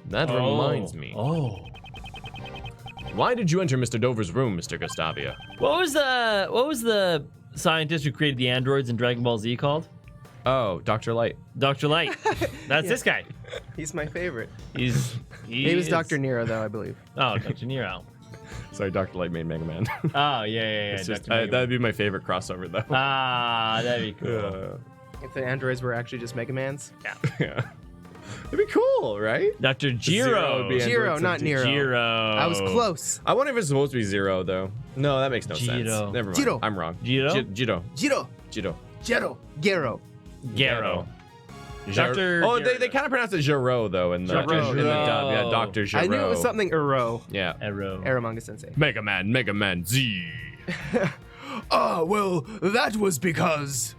That reminds me. Oh. Why did you enter Mr. Dover's room, Mr. Gustavia? What was the scientist who created the androids in Dragon Ball Z called? Oh, Dr. Light. Dr. Light. That's this guy. He's my favorite. He He was is- Dr. Nero, though, I believe. Oh, Dr. Nero. Sorry, Dr. Light made Mega Man. Oh, yeah. It's just- Dr. Mega Man. that'd be my favorite crossover, though. That'd be cool. If the androids were actually just Mega Mans. Yeah. It'd be cool, right? Dr. Zero Jiro. would be Jiro, androids not and Nero. Jiro. I was close. I wonder if it's supposed to be Zero, though. No, that makes no sense. Jiro. Never mind. Jiro. I'm wrong. Jiro? Jiro. Jiro. Jiro. Jero. Gero. Garo. Dr. Oh, they kind of pronounce it Giro, though, in the, Giro. in the dub. Yeah, Dr. Giro. I knew it was something Uro. Yeah. Arrow. Aramanga Sensei. Mega Man Z. Well, that was because...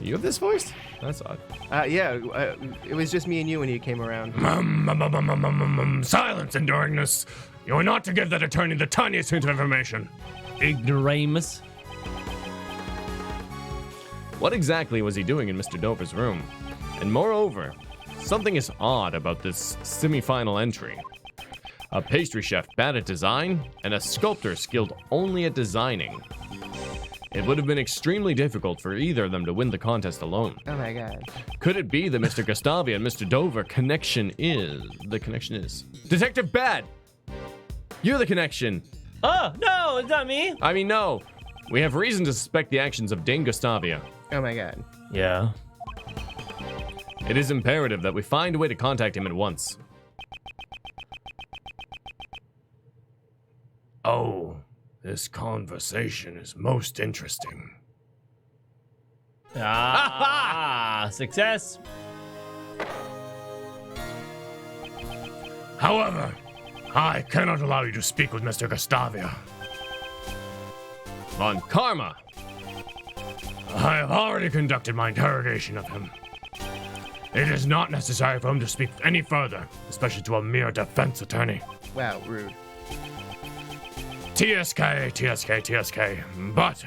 You have this voice? That's odd. It was just me and you when you came around. Silence, Enduringness. You are not to give that attorney the tiniest hint of information. Ignoramus. What exactly was he doing in Mr. Dover's room? And moreover, something is odd about this semi-final entry. A pastry chef bad at design, and a sculptor skilled only at designing. It would have been extremely difficult for either of them to win the contest alone. Oh my god. Could it be that Mr. Gustavia and Mr. Dover connection is... Detective Bad! You're the connection. Oh, no, it's not me. I mean, no. We have reason to suspect the actions of Dane Gustavia. Oh my god. Yeah. It is imperative that we find a way to contact him at once. Oh, this conversation is most interesting. Ah, success. However, I cannot allow you to speak with Mr. Gustavia. Von Karma! I have already conducted my interrogation of him. It is not necessary for him to speak any further, especially to a mere defense attorney. Wow, rude. TSK, but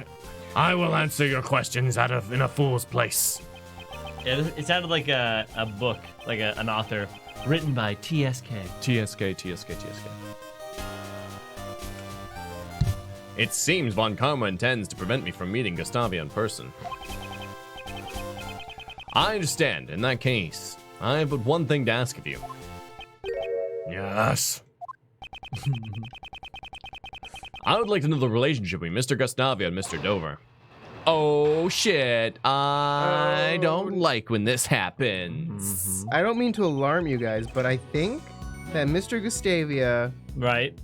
I will answer your questions in a fool's place. Yeah, it sounded like a book, like an author, written by TSK. TSK. It seems Von Karma intends to prevent me from meeting Gustavia in person. I understand. In that case, I have but one thing to ask of you. Yes. I would like to know the relationship between Mr. Gustavia and Mr. Dover. Oh shit, I don't like when this happens. I don't mean to alarm you guys, but I think that Mr. Gustavia Right.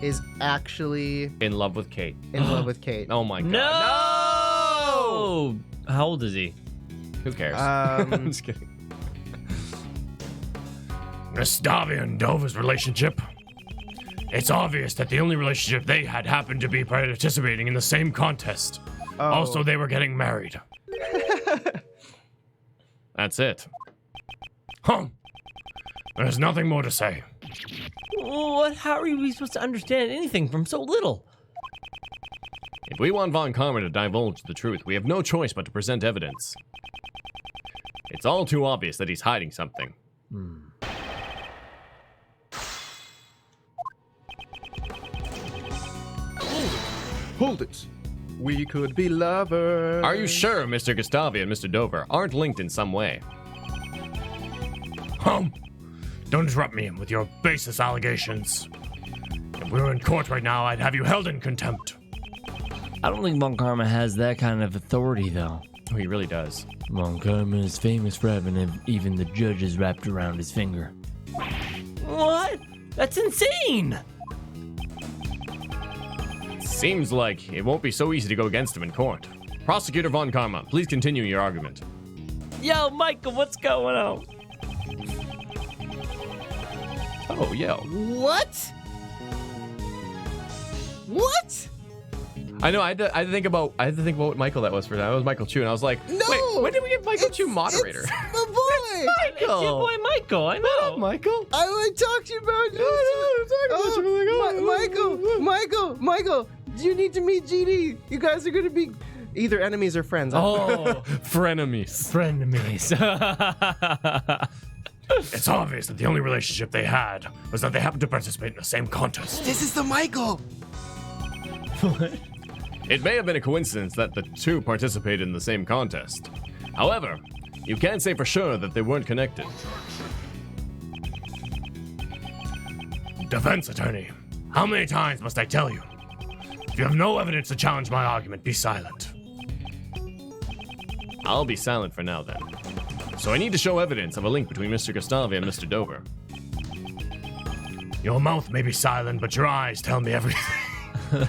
is actually In love with Kate. in love with Kate. Oh my god. No! How old is he? Who cares? I'm just kidding. Gustavia and Dover's relationship. It's obvious that the only relationship they had happened to be participating in the same contest. Oh. Also, they were getting married. That's it. There's nothing more to say. What? How are we supposed to understand anything from so little? If we want Von Karma to divulge the truth, we have no choice but to present evidence. It's all too obvious that he's hiding something. Hold it. We could be lovers. Are you sure Mr. Gustavia and Mr. Dover aren't linked in some way? Don't interrupt me with your baseless allegations. If we were in court right now, I'd have you held in contempt. I don't think Von Karma has that kind of authority, though. Oh, he really does. Von Karma is famous for having even the judges wrapped around his finger. What? That's insane! Seems like it won't be so easy to go against him in court. Prosecutor Von Karma, please continue your argument. Yo, Michael, what's going on? Oh, yo. What? What? I know. I had to think about what Michael that was for that. That was Michael Chu, and I was like, No. wait, when did we get Michael Chu moderator? It's my boy. It's your boy Michael, I know. Michael. I want to talk to you about Michael, you need to meet GD. You guys are going to be either enemies or friends. Oh, Frenemies. frenemies. It's obvious that the only relationship they had was that they happened to participate in the same contest. This is the Michael. It may have been a coincidence that the two participated in the same contest. However, you can't say for sure that they weren't connected. Defense attorney, how many times must I tell you? If you have no evidence to challenge my argument, be silent. I'll be silent for now then. So I need to show evidence of a link between Mr. Gustavia and Mr. Dover. Your mouth may be silent, but your eyes tell me everything.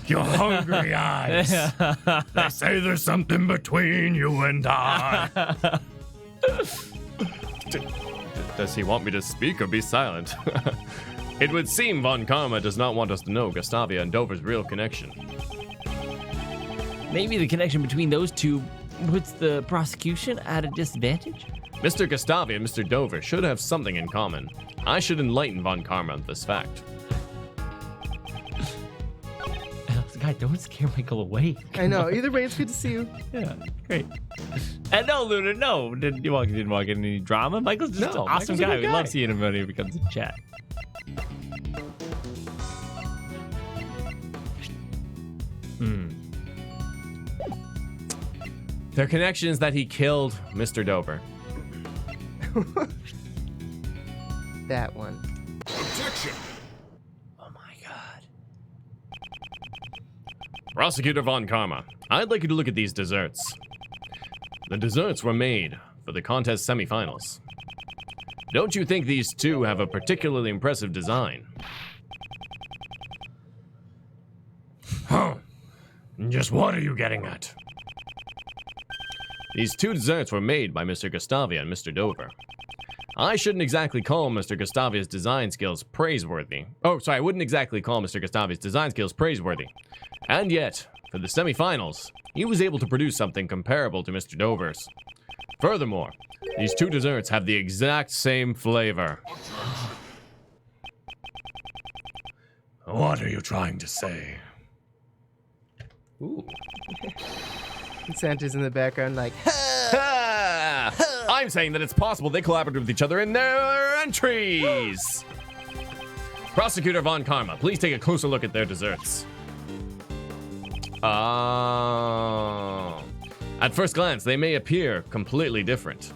Your hungry eyes. They say there's something between you and I. Does he want me to speak or be silent? It would seem Von Karma does not want us to know Gustavia and Dover's real connection. Maybe the connection between those two puts the prosecution at a disadvantage? Mr. Gustavia and Mr. Dover should have something in common. I should enlighten Von Karma of this fact. God, don't scare Michael away. I know. Either way, it's good to see you. Yeah, great. And no, Luna, no. Didn't walk in any drama. Michael's just an awesome Michael's a guy. good We guy. love seeing him when he becomes in chat. Their connection is that he killed Mr. Dover. That one. Oh my god. Prosecutor Von Karma, I'd like you to look at these desserts. The desserts were made for the contest semifinals. Don't you think these two have a particularly impressive design? Huh. Just what are you getting at? These two desserts were made by Mr. Gustavia and Mr. Dover. I shouldn't exactly call Mr. Gustavia's design skills praiseworthy. Oh, sorry, I wouldn't exactly call Mr. Gustavia's design skills praiseworthy. And yet, for the semifinals, he was able to produce something comparable to Mr. Dover's. Furthermore, these two desserts have the exact same flavor. What are you trying to say? Ooh. Santa's in the background like, I'm saying that it's possible they collaborated with each other in their entries. Prosecutor Von Karma, please take a closer look at their desserts. At first glance, they may appear completely different.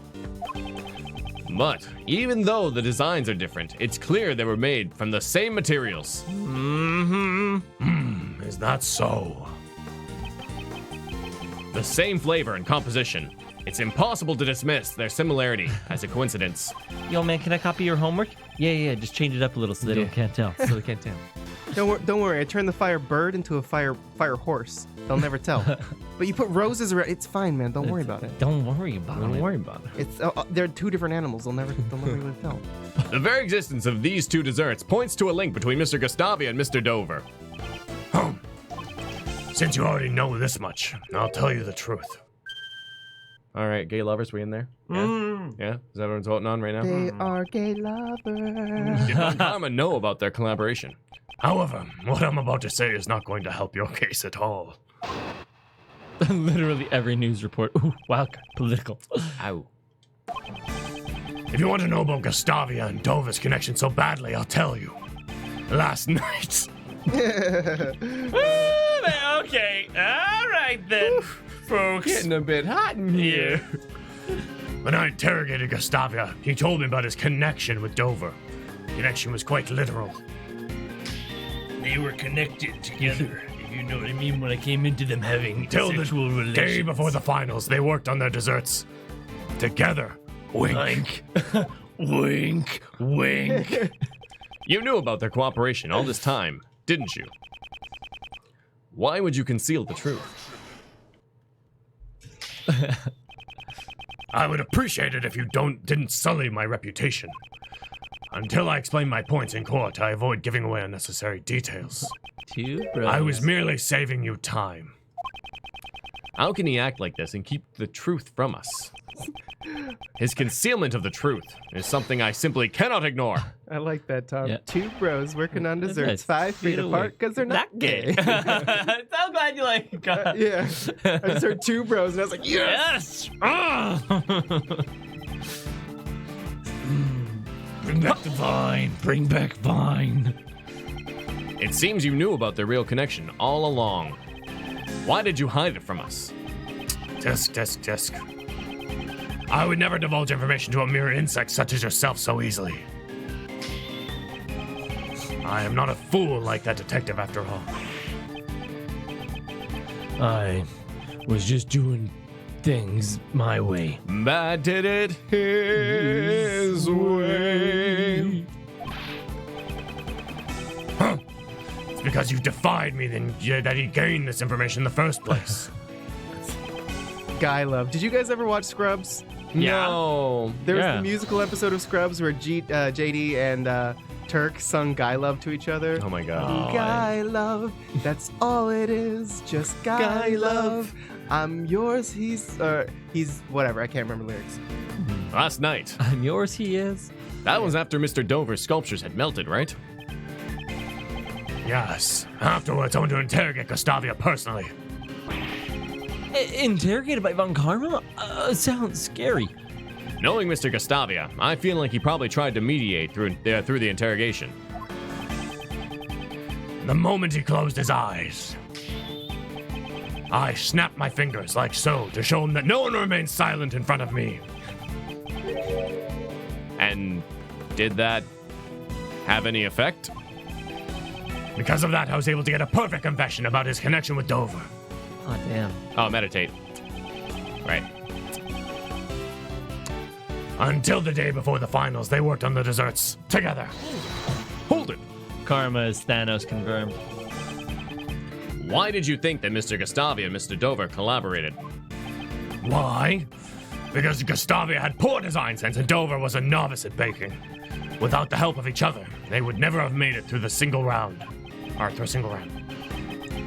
But even though the designs are different, it's clear they were made from the same materials. Is that so? The same flavor and composition. It's impossible to dismiss their similarity as a coincidence. Yo, man, can I copy your homework? Yeah, just change it up a little so they can't tell. so they can't tell. Don't worry, I turned the fire bird into a fire horse. They'll never tell. But you put roses around, it's fine, man. Don't worry about it. Don't worry about it. Don't worry about it. It's they're two different animals. They'll never really tell. The very existence of these two desserts points to a link between Mr. Gustavia and Mr. Dover. Since you already know this much, I'll tell you the truth. All right, gay lovers, we in there? Yeah? Yeah? Is that everyone's voting on right now? They are gay lovers. Did Von Karma know about their collaboration? However, what I'm about to say is not going to help your case at all. Literally every news report. Ooh, wow, political. Ow. If you want to know about Gustavia and Dover's connection so badly, I'll tell you. Last night... Okay, all right then, folks. Getting a bit hot in here. When I interrogated Gustavia, he told me about his connection with Dover. The connection was quite literal. They were connected together, if you know what I mean, when I came into them having Till sexual the relations. day before the finals, they worked on their desserts. Together. Wink. Wink, wink. You knew about their cooperation all this time, didn't you? Why would you conceal the truth? I would appreciate it if you didn't sully my reputation. Until I explain my points in court, I avoid giving away unnecessary details. I was merely saving you time. How can he act like this and keep the truth from us? His concealment of the truth is something I simply cannot ignore. I like that, Tom. Yeah. Two bros working on desserts, Nice. 5 feet apart, because they're not gay. So glad you like got Yeah. I just heard two bros, and I was like, yes! Yes! Bring back the vine. Bring back vine. It seems you knew about their real connection all along. Why did you hide it from us? Tisk. I would never divulge information to a mere insect such as yourself so easily. I am not a fool like that detective after all. I was just doing things my way. Matt did it his way. Huh. It's because you defied me that he gained this information in the first place. Guy love. Did you guys ever watch Scrubs? No. There was Yeah. the musical episode of Scrubs where JD and Turk sung Guy Love to each other. Oh my god. Guy Love, that's all it is, just Guy Love. I'm yours, he's whatever, I can't remember lyrics. Last night. I'm yours, he is. That was after Mr. Dover's sculptures had melted, right? Yes. Afterwards, I went to interrogate Gustavia personally. Interrogated by Von Karma? Sounds scary. Knowing Mr. Gustavia, I feel like he probably tried to mediate through the interrogation. The moment he closed his eyes, I snapped my fingers like so to show them that no one remains silent in front of me. And did that have any effect? Because of that, I was able to get a perfect confession about his connection with Dover. Oh, damn. Oh, meditate. Right. Until the day before the finals, they worked on the desserts together. Hold it. Karma is Thanos confirmed. Why did you think that Mr. Gustavia and Mr. Dover collaborated? Why? Because Gustavia had poor design sense and Dover was a novice at baking. Without the help of each other, they would never have made it through the single round. Or through a single round.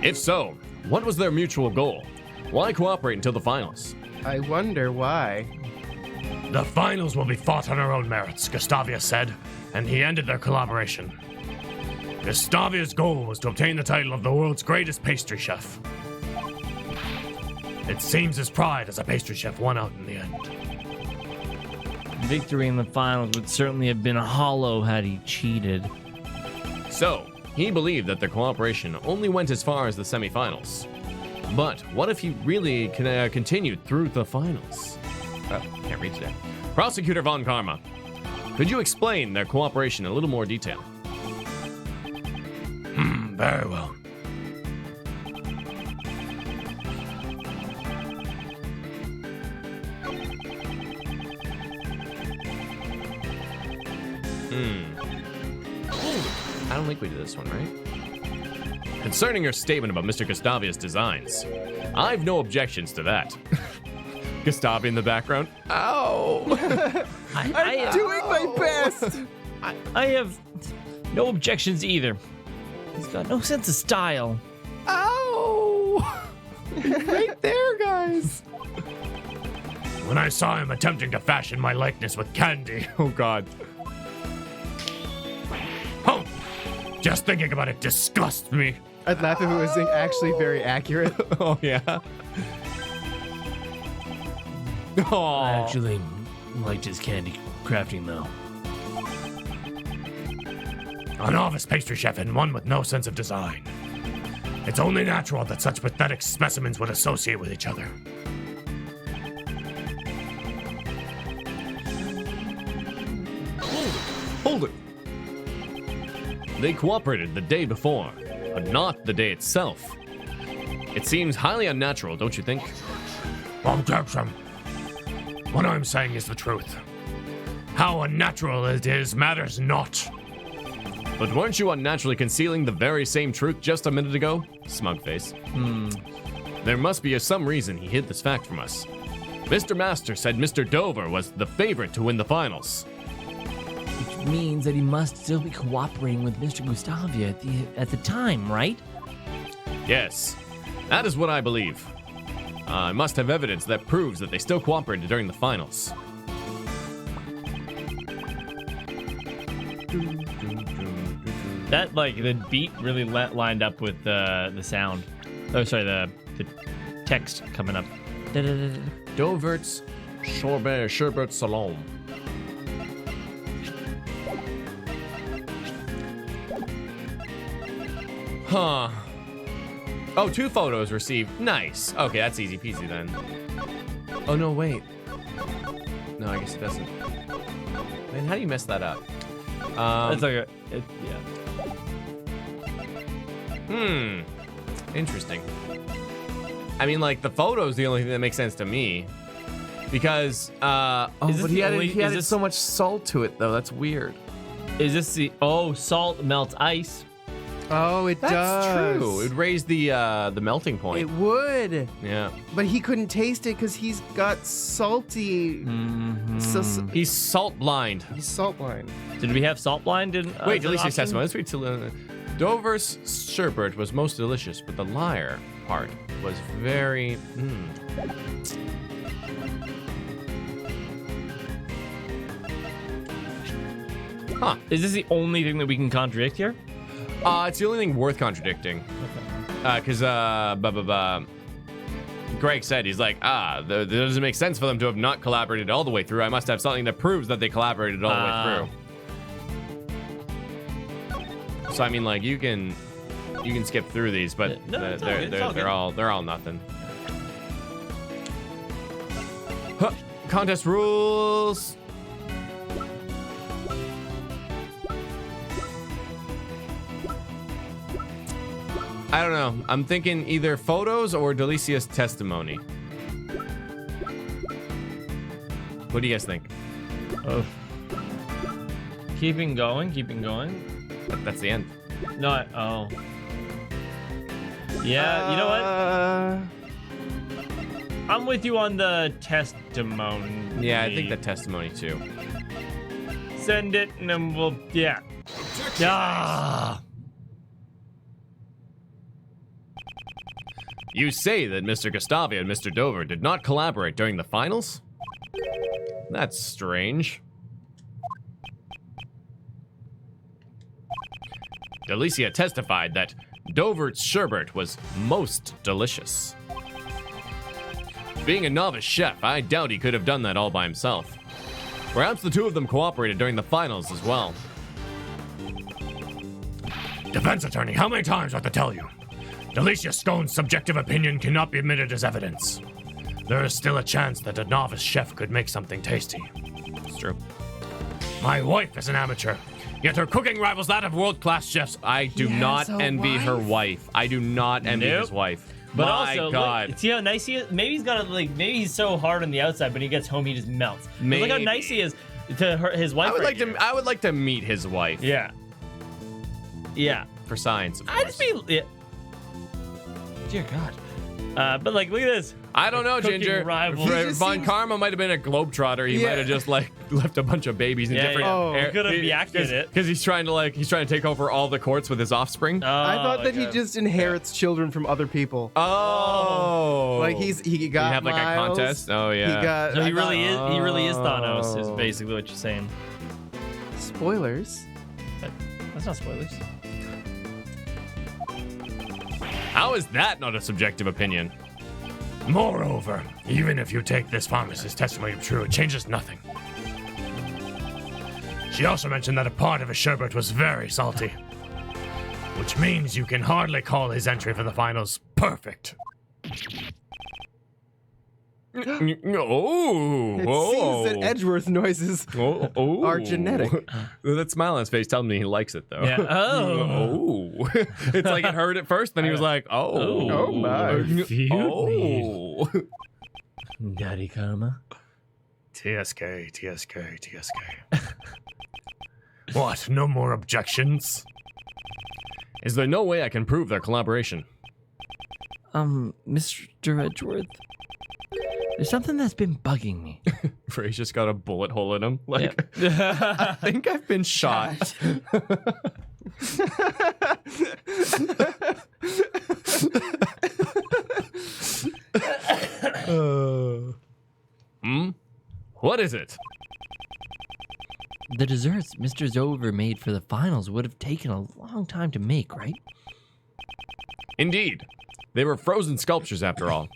If so, what was their mutual goal? Why cooperate until the finals? I wonder why. The finals will be fought on our own merits, Gustavia said, and he ended their collaboration. Gustavia's goal was to obtain the title of the world's greatest pastry chef. It seems his pride as a pastry chef won out in the end. Victory in the finals would certainly have been hollow had he cheated. So, he believed that their cooperation only went as far as the semifinals. But what if he really continued through the finals? Can't read today. Prosecutor Von Karma, could you explain their cooperation in a little more detail? Very well. I don't think we did this one, right? Concerning your statement about Mr. Gustavia's designs, I've no objections to that. Gustavia in the background. Ow! I'm doing my best. I have no objections either. He's got no sense of style. Ow! Right there, guys. When I saw him attempting to fashion my likeness with candy, Oh, God. oh, just thinking about it disgusts me. I'd laugh if it was actually very accurate. Oh, yeah. I Oh, actually liked his candy crafting, though. A novice pastry chef and one with no sense of design. It's only natural that such pathetic specimens would associate with each other. hold it. They cooperated the day before, but not the day itself. It seems highly unnatural, don't you think? Objection. What I'm saying is the truth. How unnatural it is matters not. But weren't you unnaturally concealing the very same truth just a minute ago? Smug face. There must be some reason he hid this fact from us. Mr. Master said Mr. Dover was the favorite to win the finals. Which means that he must still be cooperating with Mr. Gustavia at the time, right? Yes, that is what I believe. I must have evidence that proves that they still cooperated during the finals. That, like, the beat really lined up with the sound. Oh, sorry, the text coming up. Dovert's Sherbet Salon. Huh. Oh, 2 photos received. Nice. Okay, that's easy peasy then. Oh, no, wait. No, I guess it doesn't. Man, how do you mess that up? It's like yeah. Interesting. I mean, like, the photo's the only thing that makes sense to me. Because, But he added so much salt to it, though. That's weird. Is this the salt melts ice? Oh, it that's does. true. It would raise the melting point. It would. Yeah. But he couldn't taste it because he's got salty. He's salt blind. He's salt blind. Did we have salt blind in? Wait, the delicious option? testimony. Let's read to Dover's sherbet was most delicious, but the liar part was very. Huh. Is this the only thing that we can contradict here? It's the only thing worth contradicting. Because Greg said, he's like, it doesn't make sense for them to have not collaborated all the way through. I must have something that proves that they collaborated all the way through. So, I mean, like, you can you can skip through these, but No, it's all good, it's all they're all nothing. Huh. Contest rules. I don't know. I'm thinking either photos or Delicia's testimony. What do you guys think? Oh. Keeping going. That's the end. No, oh. Yeah, you know what? I'm with you on the testimony. Yeah, I think the testimony too. Send it and then we'll, yeah. Ah. You say that Mr. Gustavia and Mr. Dover did not collaborate during the finals? That's strange. Delicia testified that Dover's sherbet was most delicious. Being a novice chef, I doubt he could have done that all by himself. Perhaps the two of them cooperated during the finals as well. Defense attorney, how many times do I have to tell you? Delicia Stone's subjective opinion cannot be admitted as evidence. There is still a chance that a novice chef could make something tasty. It's true. My wife is an amateur, yet her cooking rivals that of world-class chefs. I do not envy her wife. I do not envy his wife. But My also, God. look, see how nice he is? Maybe he's got maybe he's so hard on the outside, but when he gets home, he just melts. But look how nice he is to his wife. I would like to meet his wife. Yeah. Yeah. For science. I just be. Yeah. Dear God. But like, look at this. I don't know, Cooking Ginger. rival. Von Karma might have been a globetrotter. He might have just like left a bunch of babies in different. He could have reacted it because he's trying to take over all the courts with his offspring. I thought that he just inherits children from other people. Oh, like he got. You have like Miles, a contest. Oh yeah. He got. So he really is Thanos. Is basically what you're saying. Spoilers. That's not spoilers. How is that not a subjective opinion? Moreover, even if you take this pharmacist's testimony to be true, it changes nothing. She also mentioned that a part of his sherbet was very salty, which means you can hardly call his entry for the finals perfect. It seems that Edgeworth noises are genetic. That smile on his face tells me he likes it, though. Yeah. Oh. It's like it hurt at first, then he was like, oh my. Oh. Daddy Karma. TSK. What? No more objections? Is there no way I can prove their collaboration? Mr. Edgeworth, there's something that's been bugging me. Frey's just got a bullet hole in him. Like, I think I've been shot. What is it? The desserts Mr. Dover made for the finals would have taken a long time to make, right? Indeed. They were frozen sculptures after all.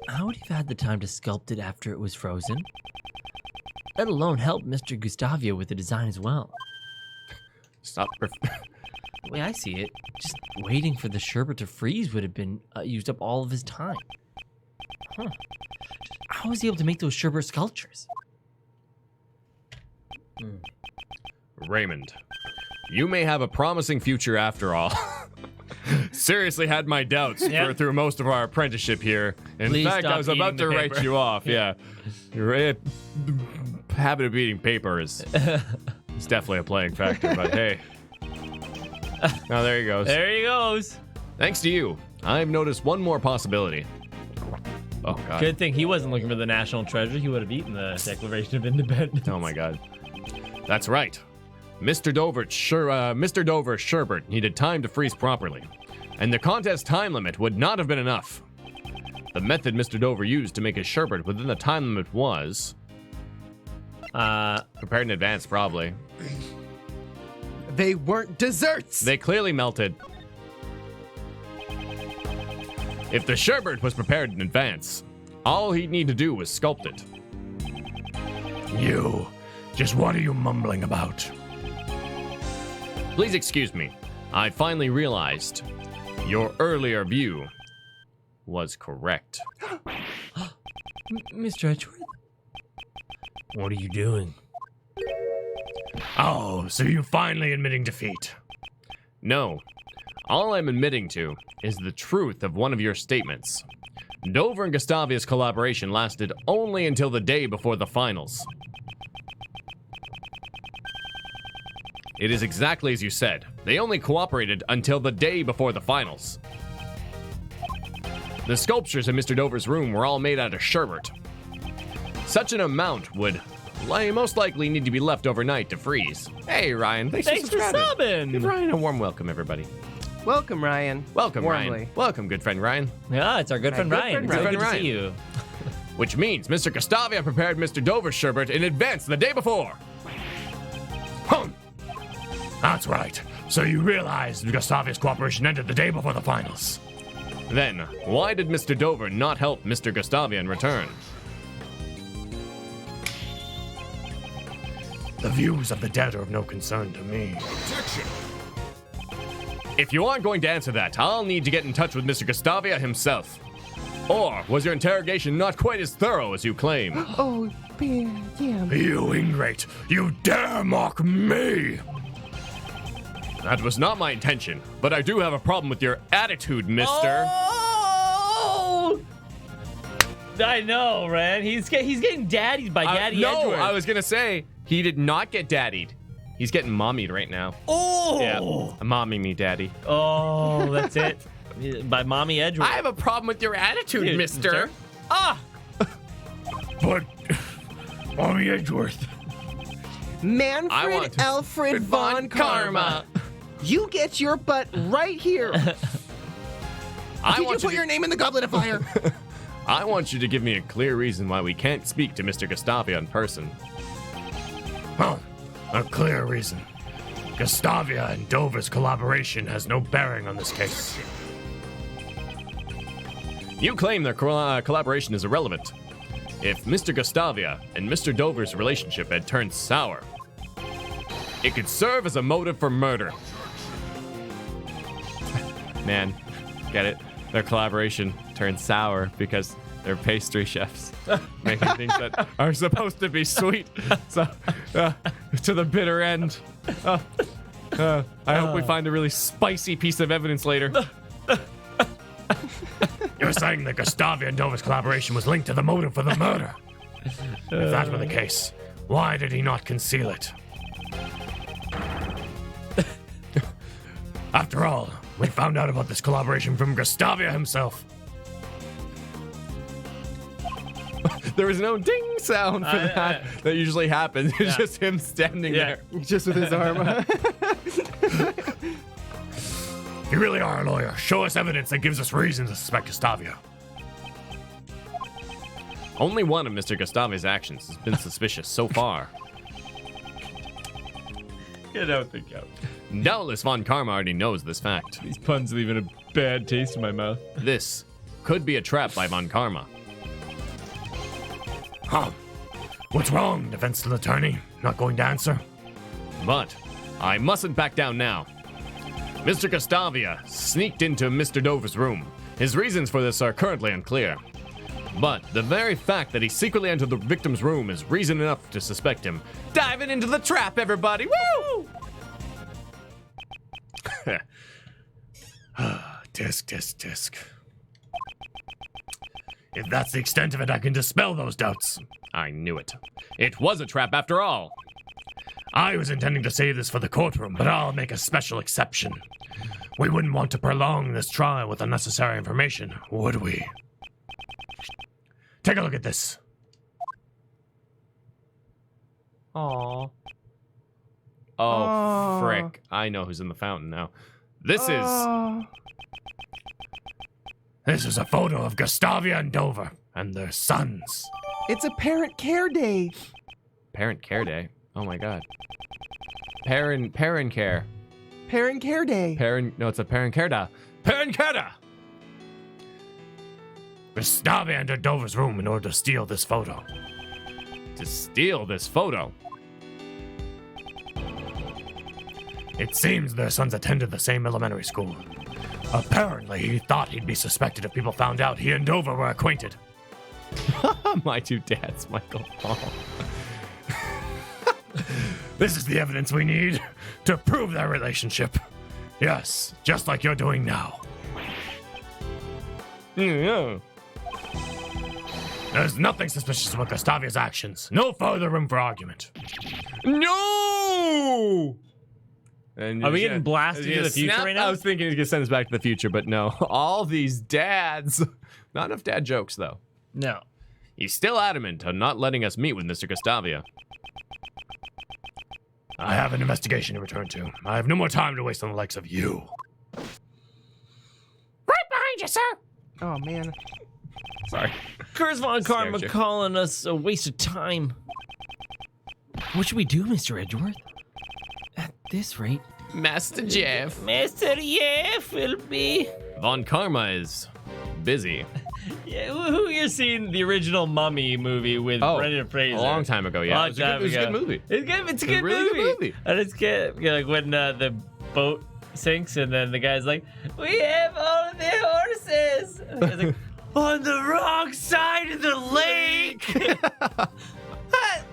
How would he have had the time to sculpt it after it was frozen? Let alone help Mr. Gustavia with the design as well. Stop. The way I see it, just waiting for the sherbet to freeze would have been used up all of his time. Huh. How was he able to make those sherbet sculptures? Raymond, you may have a promising future after all. Seriously had my doubts through most of our apprenticeship here. In Please fact, I was about to write paper. you off. Yeah. Your habit of eating paper is definitely a playing factor, but hey. Now there he goes. There he goes. Thanks to you, I've noticed one more possibility. Oh, God. Good thing he wasn't looking for the national treasure. He would have eaten the Declaration of Independence. Oh, my God. That's right. Mr. Dover's sherbet needed time to freeze properly, and the contest time limit would not have been enough. The method Mr. Dover used to make his sherbet within the time limit was... prepared in advance, probably. They weren't desserts! They clearly melted. If the sherbet was prepared in advance, all he'd need to do was sculpt it. Just what are you mumbling about? Please excuse me. I finally realized your earlier view was correct. Mr. Edgeworth? What are you doing? Oh, so you're finally admitting defeat? No. All I'm admitting to is the truth of one of your statements. Dover and Gustavia's collaboration lasted only until the day before the finals. It is exactly as you said. They only cooperated until the day before the finals. The sculptures in Mr. Dover's room were all made out of sherbet. Such an amount would most likely need to be left overnight to freeze. Hey, Ryan. Thanks Thanks for subscribing. subbing. Give Ryan a warm welcome, everybody. Welcome, Ryan. Welcome, Warmly. Ryan. Welcome, good friend Ryan. Yeah, it's our good friend good Ryan. friend It's so Ryan. good to see you. Which means Mr. Gustavia prepared Mr. Dover's sherbet in advance the day before. That's right. So you realized Gustavia's cooperation ended the day before the finals. Then, why did Mr. Dover not help Mr. Gustavia in return? The views of the dead are of no concern to me. Objection! If you aren't going to answer that, I'll need to get in touch with Mr. Gustavia himself. Or was your interrogation not quite as thorough as you claim? Oh, damn. You ingrate! You dare mock me! That was not my intention, but I do have a problem with your attitude, mister. Oh! I know, man. He's getting daddied by Daddy No, Edward. I was gonna say, he did not get daddied. He's getting mommied right now. Oh! Yeah, momming me, daddy. Oh, that's it. By Mommy Edward. I have a problem with your attitude, Dude, mister. sir? Ah! But, Mommy Edgeworth. Manfred Alfred von Karma. You get your butt right here. Did you put your name in the goblet of fire? I want you to give me a clear reason why we can't speak to Mr. Gustavia in person. Oh, a clear reason. Gustavia and Dover's collaboration has no bearing on this case. You claim their collaboration is irrelevant. If Mr. Gustavia and Mr. Dover's relationship had turned sour, it could serve as a motive for murder. Man, get it? Their collaboration turned sour because they're pastry chefs making things that are supposed to be sweet. So, to the bitter end. I hope we find a really spicy piece of evidence later. You're saying that Gustavia and Dover's collaboration was linked to the motive for the murder. If that were the case, why did he not conceal it? After all, we found out about this collaboration from Gustavia himself. There was no ding sound for that usually happens. It's just him standing there. Just with his arm. You really are a lawyer. Show us evidence that gives us reason to suspect Gustavia. Only one of Mr. Gustavia's actions has been suspicious so far. Get out the couch. Doubtless Von Karma already knows this fact. These puns leaving a bad taste in my mouth. This could be a trap by Von Karma. Huh. What's wrong, defense attorney? Not going to answer? But I mustn't back down now. Mr. Gustavia sneaked into Mr. Dover's room. His reasons for this are currently unclear. But the very fact that he secretly entered the victim's room is reason enough to suspect him. Diving into the trap, everybody! Woo! Tisk. If that's the extent of it, I can dispel those doubts. I knew it. It was a trap after all. I was intending to save this for the courtroom, but I'll make a special exception. We wouldn't want to prolong this trial with unnecessary information, would we? Take a look at this. Aww. Oh, frick. I know who's in the fountain now. This is a photo of Gustavia and Dover and their sons. It's a parent care day. Parent care day? Oh my god. Parent care. Parent care day. No, it's a parent care day. Parent care day! Gustavia entered Dover's room in order to steal this photo. To steal this photo? It seems their sons attended the same elementary school. Apparently, he thought he'd be suspected if people found out he and Dover were acquainted. My two dads, Michael. Oh. This is the evidence we need to prove their relationship. Yes, just like you're doing now. Yeah. There's nothing suspicious about Gustavia's actions. No further room for argument. No! And Are we he's getting gonna- blasted he's to gonna the future snap- right now? I was thinking he's gonna send us back to the future, but no. All these dads. Not enough dad jokes, though. No. He's still adamant on not letting us meet with Mr. Gustavia. I have an investigation to return to. I have no more time to waste on the likes of you. Right behind you, sir. Oh, man. Sorry. Curse Von Karma Scared you. calling us a waste of time. What should we do, Mr. Edgeworth? At this rate, Master Jeff. Master Jeff will be. Von Karma is busy. Yeah, who you're seeing the original Mummy movie with Brendan Fraser? A long time ago, yeah. It was a good movie. It's good. It's a It was good, a really movie. good movie. And it's good. Yeah, like when the boat sinks and then the guy's like, "We have all of the horses." And the guy's like, "On the wrong side of the lake." What?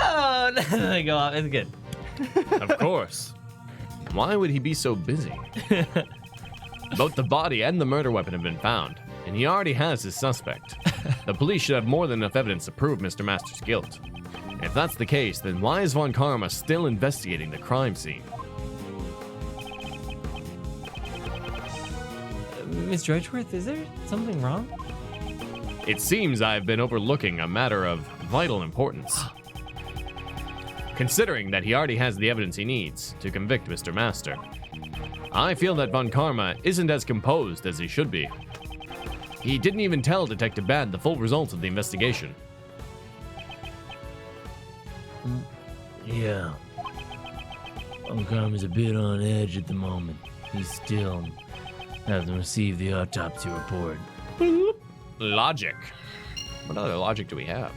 Oh, and then they go off. It's good. Of course. Why would he be so busy? Both the body and the murder weapon have been found, and he already has his suspect. The police should have more than enough evidence to prove Mr. Master's guilt. If that's the case, then why is Von Karma still investigating the crime scene? Mr. Edgeworth, is there something wrong? It seems I've been overlooking a matter of vital importance. Considering that he already has the evidence he needs to convict Mr. Master, I feel that Von Karma isn't as composed as he should be. He didn't even tell Detective Bad the full results of the investigation. Yeah. Karma's a bit on edge at the moment. He still hasn't received the autopsy report. Logic. What other logic do we have?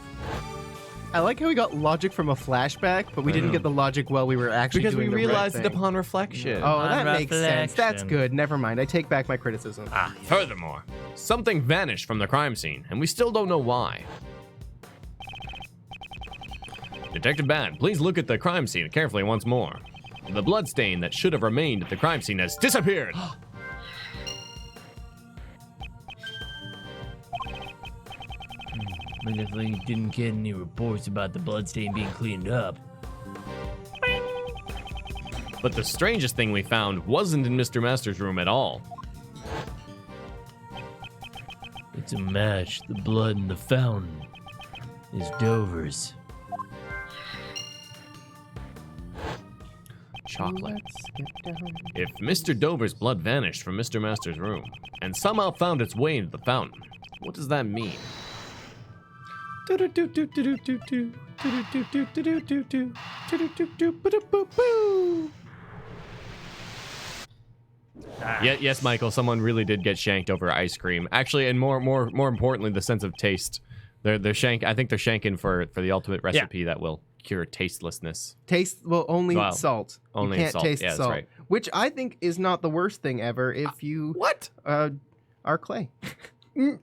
I like how we got logic from a flashback, but we didn't get the logic while we were actually Because we doing the right realized it thing. upon reflection. Oh, On that makes sense. That's reflection. good. Never mind. I take back my criticism. Furthermore, something vanished from the crime scene, and we still don't know why. Detective Bad, please look at the crime scene carefully once more. The bloodstain that should have remained at the crime scene has disappeared. We definitely didn't get any reports about the bloodstain being cleaned up. But the strangest thing we found wasn't in Mr. Master's room at all. It's a match. The blood in the fountain is Dover's. Chocolate. Let's get down. If Mr. Dover's blood vanished from Mr. Master's room and somehow found its way into the fountain, what does that mean? Yes, Michael. Someone really did get shanked over ice cream. Actually, and more importantly, the sense of taste. They're shank. I think they're shanking for the ultimate recipe that will cure tastelessness. Taste, well, only Well, salt. only you can't salt. taste Yeah, that's salt. right. Which I think is not the worst thing ever if you What? are clay.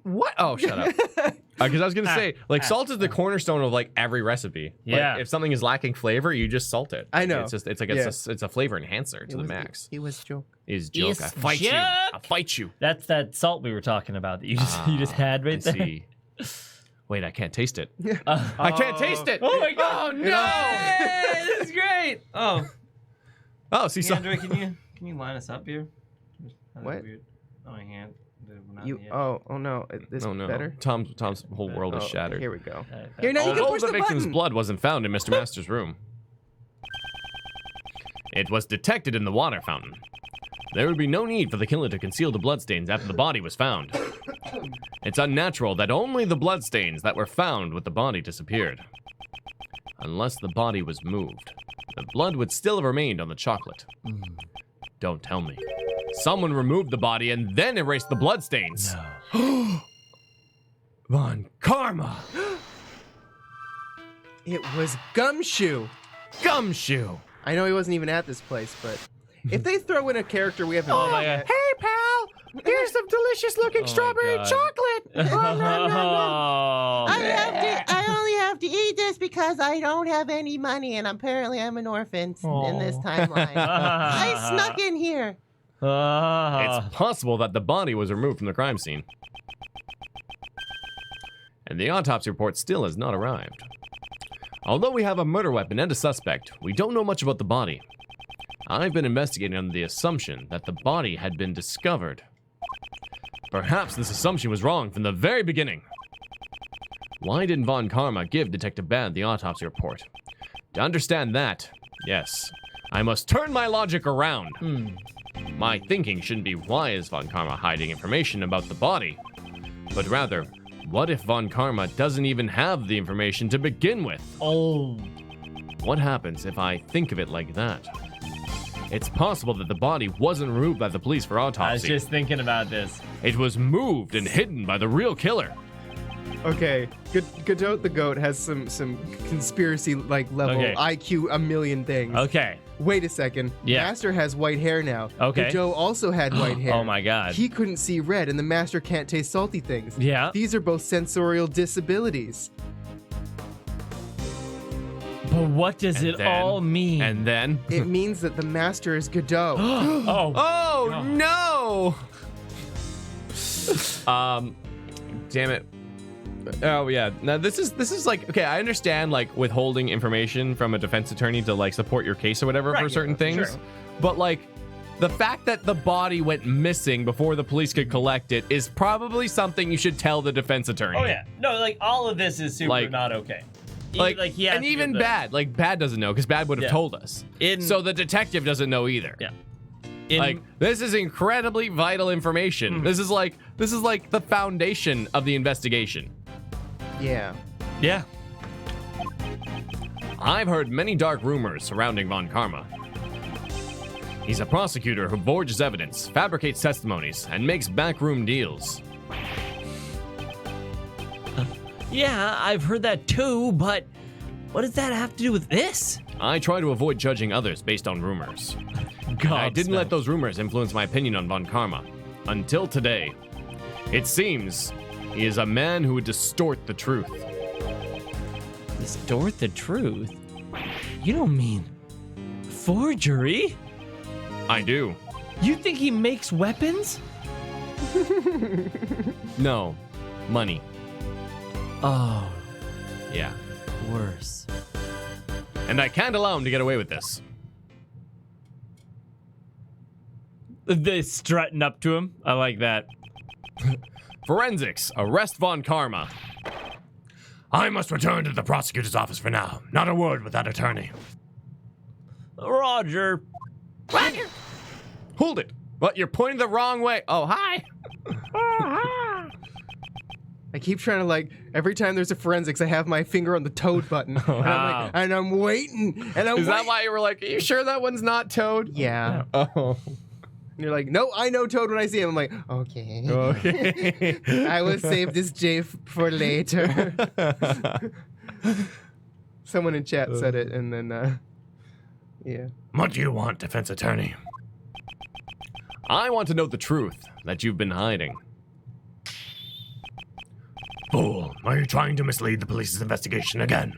What? Oh, shut up. Because I was gonna say, like, salt is the cornerstone of like every recipe. Yeah. Like, if something is lacking flavor, you just salt it. I know. It's just it's like Yeah. it's a flavor enhancer to the max. It was joke. Is joke. Yes, I fight you. joke. I fight you. That's that salt we were talking about that you just had right I there. see. Wait, I can't taste it. I can't taste it. Oh my god! Oh no! Hey, this is great. Oh, Oh, see, so Andrew, can you line us up here? That's What? Weird. Oh, I can't. You oh no. This oh no, better. Tom's whole world is Oh, shattered. Here we go. Here now you can Although push the the victim's button. blood wasn't found in Mr. Master's room, it was detected in the water fountain. There would be no need for the killer to conceal the bloodstains after the body was found. It's unnatural that only the bloodstains that were found with the body disappeared. Unless the body was moved, the blood would still have remained on the chocolate. Don't tell me. Someone removed the body and then erased the bloodstains. Von Karma! It was Gumshoe. Gumshoe! I know he wasn't even at this place, but if they throw in a character we haven't met yet, Hey, pal! Here's some delicious-looking strawberry God. chocolate! I only have to eat this because I don't have any money, and apparently I'm an orphan in this timeline. I snuck in here. It's possible that the body was removed from the crime scene. And the autopsy report still has not arrived. Although we have a murder weapon and a suspect, we don't know much about the body. I've been investigating under the assumption that the body had been discovered. Perhaps this assumption was wrong from the very beginning. Why didn't Von Karma give Detective Bad the autopsy report? To understand that, yes, I must turn my logic around. My thinking shouldn't be why is Von Karma hiding information about the body, but rather, what if Von Karma doesn't even have the information to begin with? Oh. What happens if I think of it like that? It's possible that the body wasn't removed by the police for autopsy. I was just thinking about this. It was moved and hidden by the real killer. Okay, Godot the Goat has some conspiracy like level Okay. IQ a million things. Okay. Wait a second. Yeah. Master has white hair now. Okay. Godot also had white hair. Oh my God. He couldn't see red, and the Master can't taste salty things. Yeah. These are both sensorial disabilities. But what does it all mean? And then? It means that the Master is Godot. Oh. Oh, no! Damn it. Oh yeah. Now this is like, okay, I understand like withholding information from a defense attorney to like support your case or whatever for certain things. sure. But like the fact that the body went missing before the police could collect it is probably something you should tell the defense attorney. Oh yeah. No, like all of this is super Like- not okay. Like, he has and to even give the- Bad doesn't know because Bad would have Yeah. told us. So the detective doesn't know either. Yeah. Like this is incredibly vital information. This is like the foundation of the investigation. Yeah. Yeah. I've heard many dark rumors surrounding Von Karma. He's a prosecutor who forges evidence, fabricates testimonies, and makes backroom deals. Yeah, I've heard that too, but what does that have to do with this? I try to avoid judging others based on rumors. I didn't let those rumors influence my opinion on Von Karma. Until today. It seems he is a man who would distort the truth. Distort the truth? You don't mean forgery? I do. You think he makes weapons? No. Money. Oh, Yeah. worse. And I can't allow him to get away with this. They strutting up to him. I like that. Forensics, arrest Von Karma. I must return to the prosecutor's office for now. Not a word with that attorney. Roger. Hold it. But you're pointing the wrong way. Oh, hi. I keep trying to like every time there's a forensics, I have my finger on the Toad button, and I'm waiting, and I'm Is that why you were like, are you sure that one's not Toad? Yeah. Oh. And you're like, no, I know Toad when I see him. I'm like, okay. Okay. I will save this J for later. Someone in chat said it, and then, yeah. What do you want, defense attorney? I want to know the truth that you've been hiding. Fool, are you trying to mislead the police's investigation again?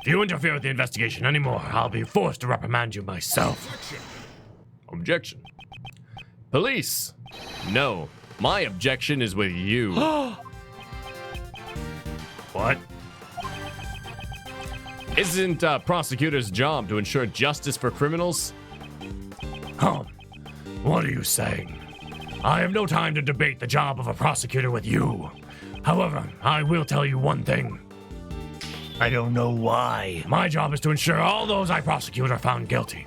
If you interfere with the investigation anymore, I'll be forced to reprimand you myself. Objection. Police. No, my objection is with you. What? Isn't a prosecutor's job to ensure justice for criminals? What are you saying? I have no time to debate the job of a prosecutor with you. However, I will tell you one thing. I don't know why. My job is to ensure all those I prosecute are found guilty.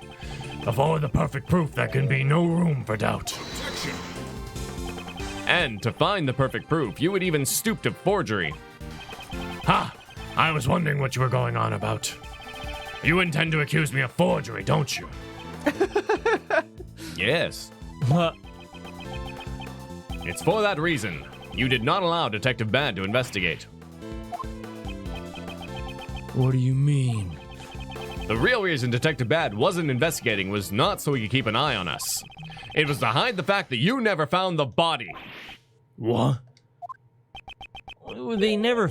Before the perfect proof, there can be no room for doubt. And to find the perfect proof, you would even stoop to forgery. Ha! I was wondering what you were going on about. You intend to accuse me of forgery, don't you? Yes. What? It's for that reason. You did not allow Detective Bad to investigate. What do you mean? The real reason Detective Bad wasn't investigating was not so he could keep an eye on us. It was to hide the fact that you never found the body. What? They never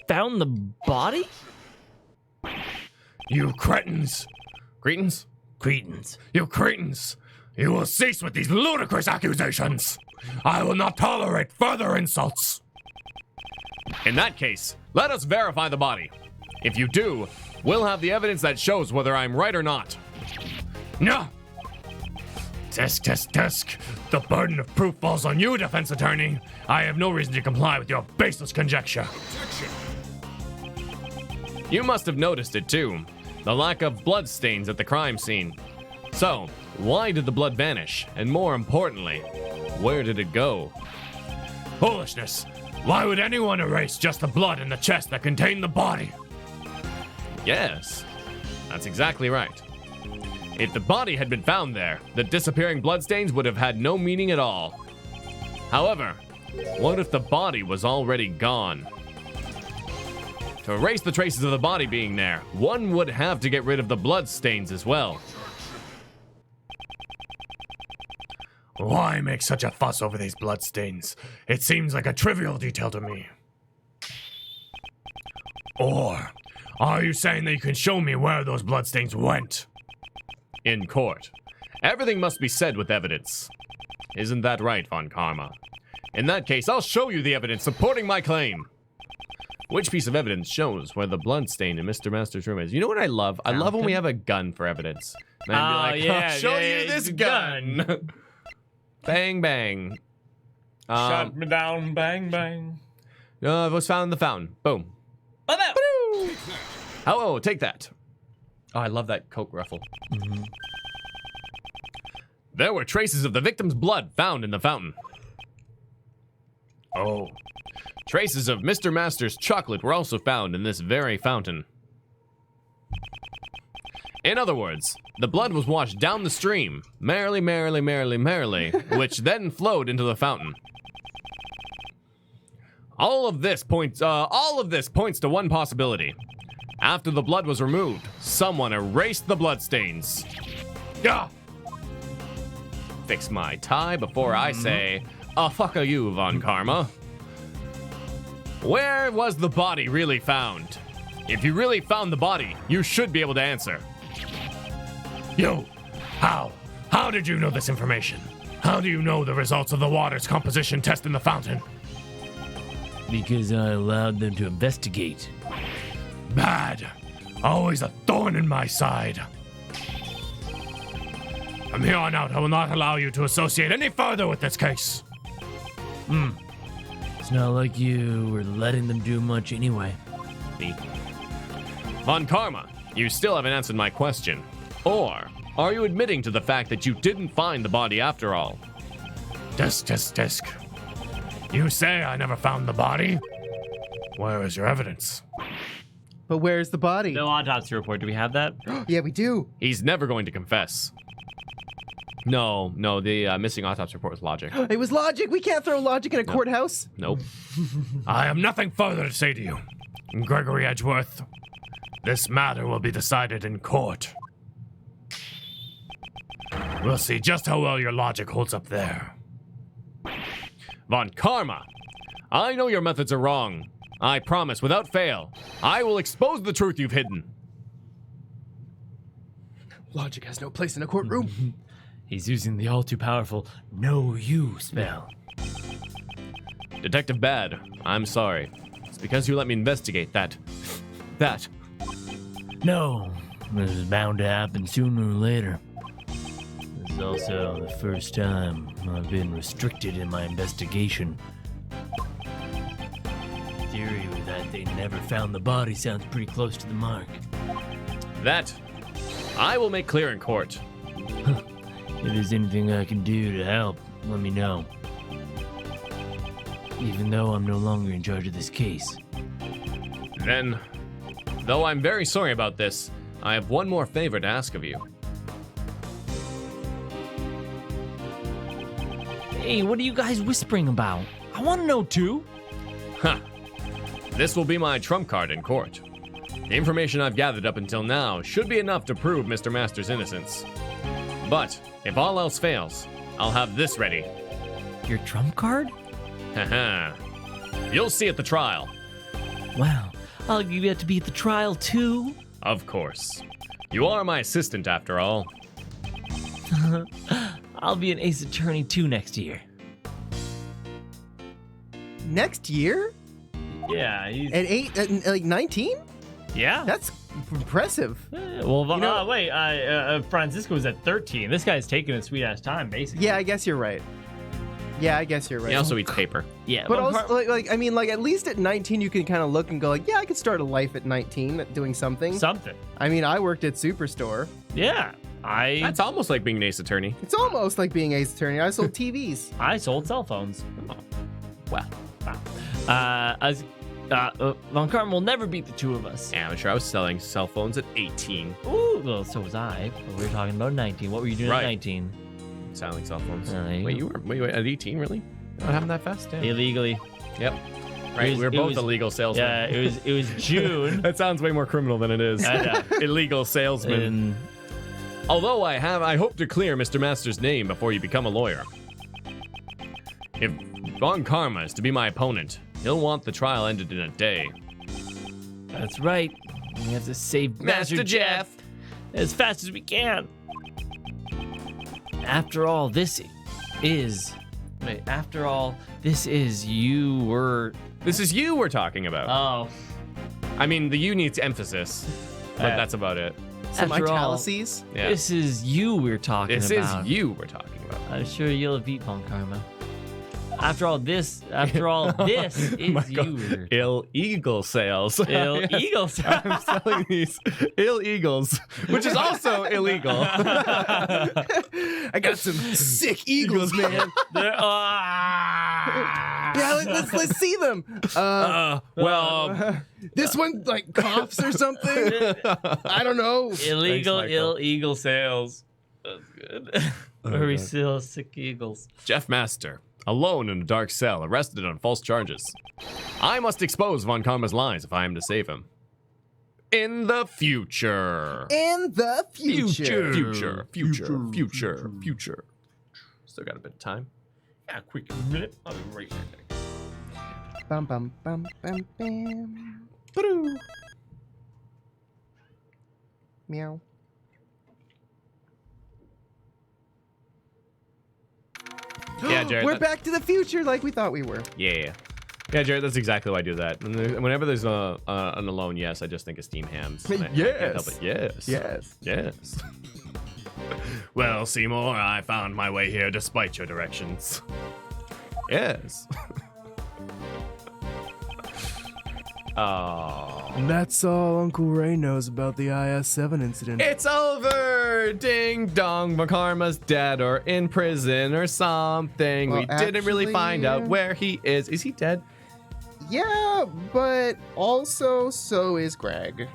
found the body? You cretins. Cretins? Cretins. You cretins. You will cease with these ludicrous accusations. I will not tolerate further insults. In that case, let us verify the body. If you do, we'll have the evidence that shows whether I'm right or not. No. Tisk. The burden of proof falls on you, defense attorney. I have no reason to comply with your baseless conjecture. You must have noticed it too. The lack of blood stains at the crime scene. So, why did the blood vanish? And more importantly, where did it go? Foolishness. Why would anyone erase just the blood in the chest that contained the body? Yes, that's exactly right. If the body had been found there, the disappearing bloodstains would have had no meaning at all. However, what if the body was already gone? To erase the traces of the body being there, one would have to get rid of the bloodstains as well. Why make such a fuss over these bloodstains? It seems like a trivial detail to me. Or, are you saying that you can show me where those bloodstains went? In court. Everything must be said with evidence. Isn't that right, Von Karma? In that case, I'll show you the evidence supporting my claim. Which piece of evidence shows where the bloodstain in Mr. Master's room is? You know what I love? I love when we have a gun for evidence. And I'd be like, I'll show you this gun. Bang, bang. Shut me down, bang, bang. It was found in the fountain. Boom. Oh, take that. Oh, I love that Coke ruffle. Mm-hmm. There were traces of the victim's blood found in the fountain. Oh. Traces of Mr. Master's chocolate were also found in this very fountain. In other words, the blood was washed down the stream, merrily, which then flowed into the fountain. All of this points to one possibility. After the blood was removed, someone erased the bloodstains. Gah! Fix my tie before I say, fuck you, Von Karma. Where was the body really found? If you really found the body, you should be able to answer. Yo, how? How did you know this information? How do you know the results of the water's composition test in the fountain? Because I allowed them to investigate. Bad. Always a thorn in my side. From here on out, I will not allow you to associate any further with this case. It's not like you were letting them do much anyway. Von Karma, you still haven't answered my question. Or, are you admitting to the fact that you didn't find the body after all? Tisk. You say I never found the body? Where is your evidence? But where's the body? No autopsy report. Do we have that? Yeah, we do. He's never going to confess. No, the missing autopsy report was logic. It was logic. We can't throw logic in a courthouse. Nope. I have nothing further to say to you, Gregory Edgeworth. This matter will be decided in court. We'll see just how well your logic holds up there. Von Karma, I know your methods are wrong. I promise, without fail, I will expose the truth you've hidden. Logic has no place in a courtroom. He's using the all-too-powerful know you spell. Detective Bad, I'm sorry. It's because you let me investigate that. No, this is bound to happen sooner or later. This is also the first time I've been restricted in my investigation. The theory that they never found the body sounds pretty close to the mark. That I will make clear in court. If there's anything I can do to help, let me know. Even though I'm no longer in charge of this case. Then, though I'm very sorry about this, I have one more favor to ask of you. Hey, what are you guys whispering about? I want to know too. This will be my trump card in court. The information I've gathered up until now should be enough to prove Mr. Master's innocence. But if all else fails, I'll have this ready. Your trump card? Haha. You'll see at the trial. Wow, I'll give you to be at the trial too. Of course. You are my assistant after all. I'll be an ace attorney too next year. Next year? Yeah, he's. At 8, like 19? Yeah. That's impressive. Well, wait. Francisco was at 13. This guy's taking a sweet ass time, basically. Yeah, I guess you're right. He also eats paper. Yeah, But also, like, I mean, like, at least at 19, you can kind of look and go, like, yeah, I could start a life at 19 doing something. Something. I mean, I worked at Superstore. Yeah. That's almost like being an ace attorney. It's almost like being ace attorney. I sold TVs. I sold cell phones. Wow. Von Karma will never beat the two of us. Amateur. I was selling cell phones at 18. Ooh, well, so was I. But we were talking about 19. What were you doing Right. at 19? Selling cell phones. There you Wait, go. you were at 18, really? Not happened that fast? Damn. Illegally. Yep. Right, was- we were it both was- illegal salesmen. Yeah, it was June. That sounds way more criminal than it is. I know. Illegal salesman. And Although I hope to clear Mr. Master's name before you become a lawyer. If Von Karma is to be my opponent, he'll want the trial ended in a day. that's right. We have to save Master Jeff as fast as we can. After all, this is you were. This is you we're talking about. Oh. I mean, the you needs emphasis, but that's about it. Some After all, italices. Yeah. This is you we're talking This about. is you we're talking about. I'm sure you'll beat Von Karma. After all this is you. Illegal sales. Eagles. I'm selling these illegals, which is also illegal. I got some sick eagles, man. Yeah, let's see them. This one like coughs or something. I don't know. Illegal, Thanks, Michael. illegal sales. That's good. Where we sell sick eagles. Jeff Master, alone in a dark cell, arrested on false charges. I must expose Von Karma's lies if I am to save him. In the future. In the future. Future. Still got a bit of time. Yeah, quick minute. I'll be right back. Bum bum bum bum bam. Ba-doo. Meow. Yeah, Jared. We're back to the future like we thought we were. Yeah, Jared, that's exactly why I do that. Whenever there's an alone yes, I just think of steamed hams. And I can't help it. Yes. Well, Seymour, I found my way here despite your directions. Yes. Oh. And that's all Uncle Ray knows about the IS-7 incident. It's over! Ding dong, Makarma's dead or in prison or something. Well, We didn't really find out actually- where he is. Is he dead? Yeah, but also so is Greg.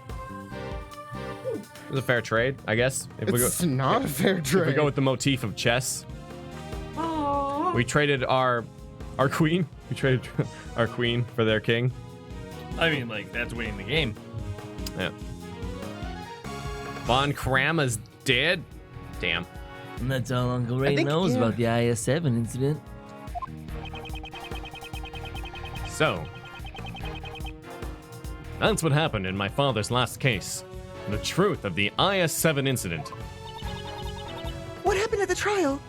It's a fair trade, I guess. If It's not a fair if trade. we go with the motif of chess. We traded our queen. We traded our queen for their king. I mean, like, that's winning the game. Yeah. Von Karma's dead. Damn. And that's all Uncle Ray think- knows yeah. about the IS-7 incident. So, that's what happened in my father's last case. The truth of the IS-7 incident. What happened at the trial?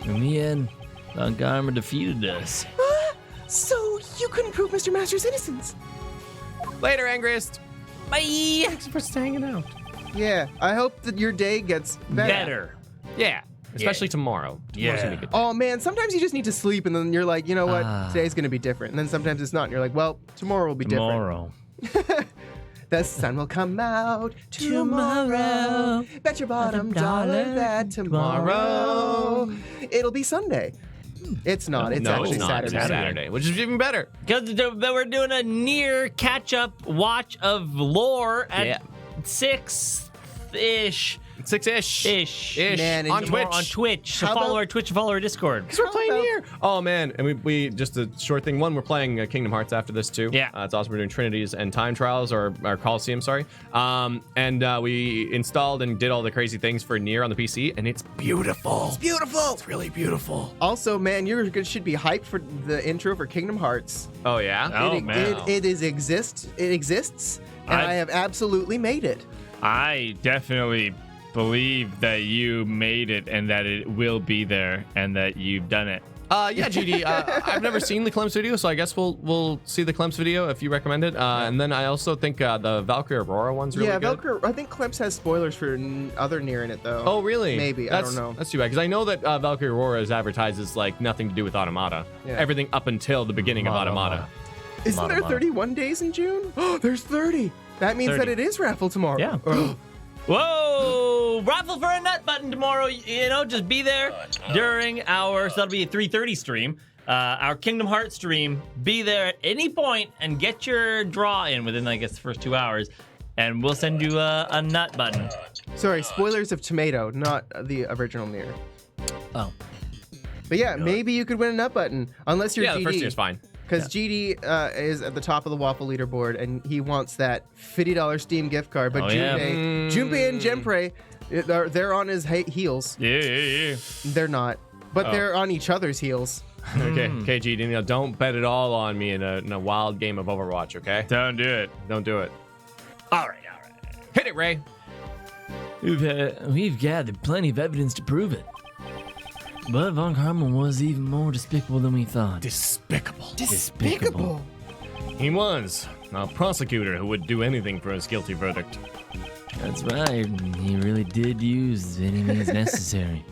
In the end, Von Karma defeated us. So you couldn't prove Mr. Master's innocence. Later, Angriest. Bye! Thanks for staying out. Yeah, I hope that your day gets better. Yeah, especially tomorrow. Tomorrow's gonna be good. Oh man, sometimes you just need to sleep and then you're like, you know what? Ah. Today's gonna be different. And then sometimes it's not. And you're like, well, tomorrow will be Tomorrow. different. The sun will come out tomorrow. Bet your bottom dollar that tomorrow it'll be Sunday. It's not. It's No, actually it's not. Saturday. It's Saturday, which is even better. Because we're doing a near catch-up watch of lore at Yeah. 6-ish. 6-ish. Ish. Man, and on you- Twitch. On Twitch. So How follow about- our Twitch, follow our Discord. Because we're playing about- here. Oh man, and we just a short thing. One, we're playing Kingdom Hearts after this too. Yeah. It's awesome. We're doing Trinities and Time Trials or Coliseum, sorry. And we installed and did all the crazy things for Nier on the PC, and it's beautiful. It's Beautiful. It's really beautiful. Also, man, you should be hyped for the intro for Kingdom Hearts. Oh yeah. Oh, it, man. It exists, and I have absolutely made it. I definitely believe that you made it and that it will be there and that you've done it. Yeah, GD. I've never seen the Clem's video, so I guess we'll see the Clem's video if you recommend it. And then I also think the Valkyrie Aurora one's really Yeah, good. Velcro. I think Clemps has spoilers for other Nier in it, though. Oh, really? Maybe. I don't know. That's too bad, because I know that Valkyrie Aurora is advertised as like nothing to do with Automata. Yeah. Everything up until the beginning of Automata. Isn't there Mata. 31 days in June? Oh, there's 30. That means 30. that it is raffle tomorrow. Yeah. Oh. Whoa! Raffle for a nut button tomorrow. You know, just be there during our, so that'll be a 3:30 stream. Our Kingdom Hearts stream. Be there at any point and get your draw in within, I guess, the first 2 hours. And we'll send you a nut button. Sorry, spoilers of Tomato, not the original Nier. Oh. But yeah, maybe you could win a nut button, unless you're Yeah, GD. the first year's fine. Because GD is at the top of the waffle leaderboard, and he wants that $50 Steam gift card. But Oh, yeah. Junpei and Jempre, they're on his heels. Yeah. They're not, but they're on each other's heels. Okay, GD, you know, don't bet it all on me in a wild game of Overwatch, okay? Don't do it. Don't do it. All right. Hit it, Ray. We've gathered plenty of evidence to prove it. But Von Karman was even more despicable than we thought. Despicable. Despicable. He was a prosecutor who would do anything for his guilty verdict. That's right. He really did use any means necessary.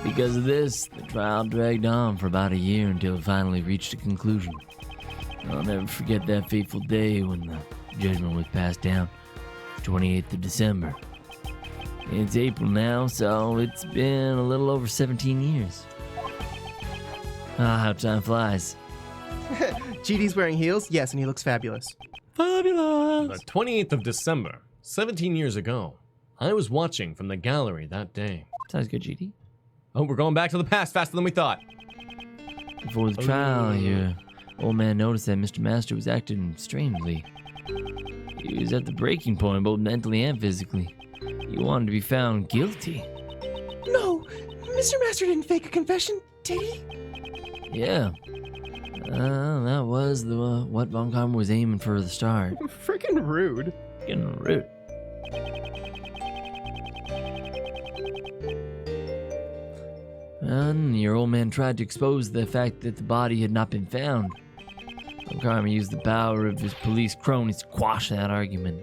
Because of this, the trial dragged on for about a year until it finally reached a conclusion. I'll never forget that fateful day when the judgment was passed down, 28th of December. It's April now, so it's been a little over 17 years. Ah, how time flies. GD's wearing heels, yes, and he looks fabulous. The 28th of December, 17 years ago, I was watching from the gallery that day. Sounds good, GD. Oh, we're going back to the past faster than we thought. Before the trial, your old man noticed that Mr. Master was acting strangely. He was at the breaking point, both mentally and physically. He wanted to be found guilty. No, Mr. Master didn't fake a confession, did he? Yeah. That was what Von Karman was aiming for at the start. Freaking rude. Getting rude. And your old man tried to expose the fact that the body had not been found. Von Karman used the power of his police cronies to quash that argument.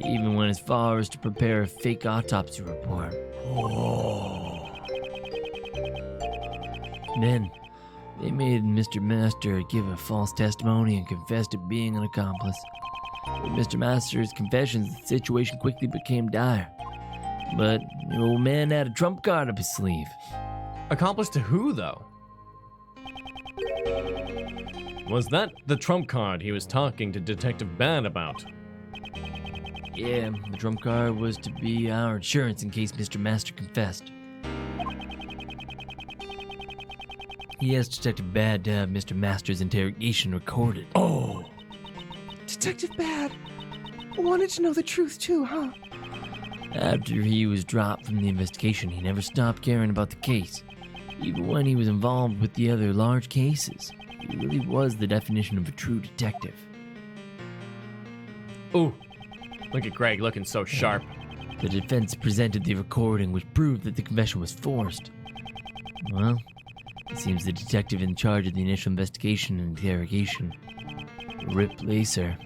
He even went as far as to prepare a fake autopsy report. Then, they made Mr. Master give a false testimony and confess to being an accomplice. With Mr. Master's confessions, the situation quickly became dire. But the old man had a trump card up his sleeve. Accomplice to who, though? Was that the trump card he was talking to Detective Bad about? Yeah, the trump card was to be our insurance in case Mr. Master confessed. He asked Detective Bad to have Mr. Master's interrogation recorded. Oh! Detective Bad wanted to know the truth too, huh? After he was dropped from the investigation, he never stopped caring about the case. Even when he was involved with the other large cases, he really was the definition of a true detective. Ooh. Look at Greg looking so sharp. The defense presented the recording, which proved that the confession was forced. Well, it seems the detective in charge of the initial investigation and interrogation, Rip Lacer,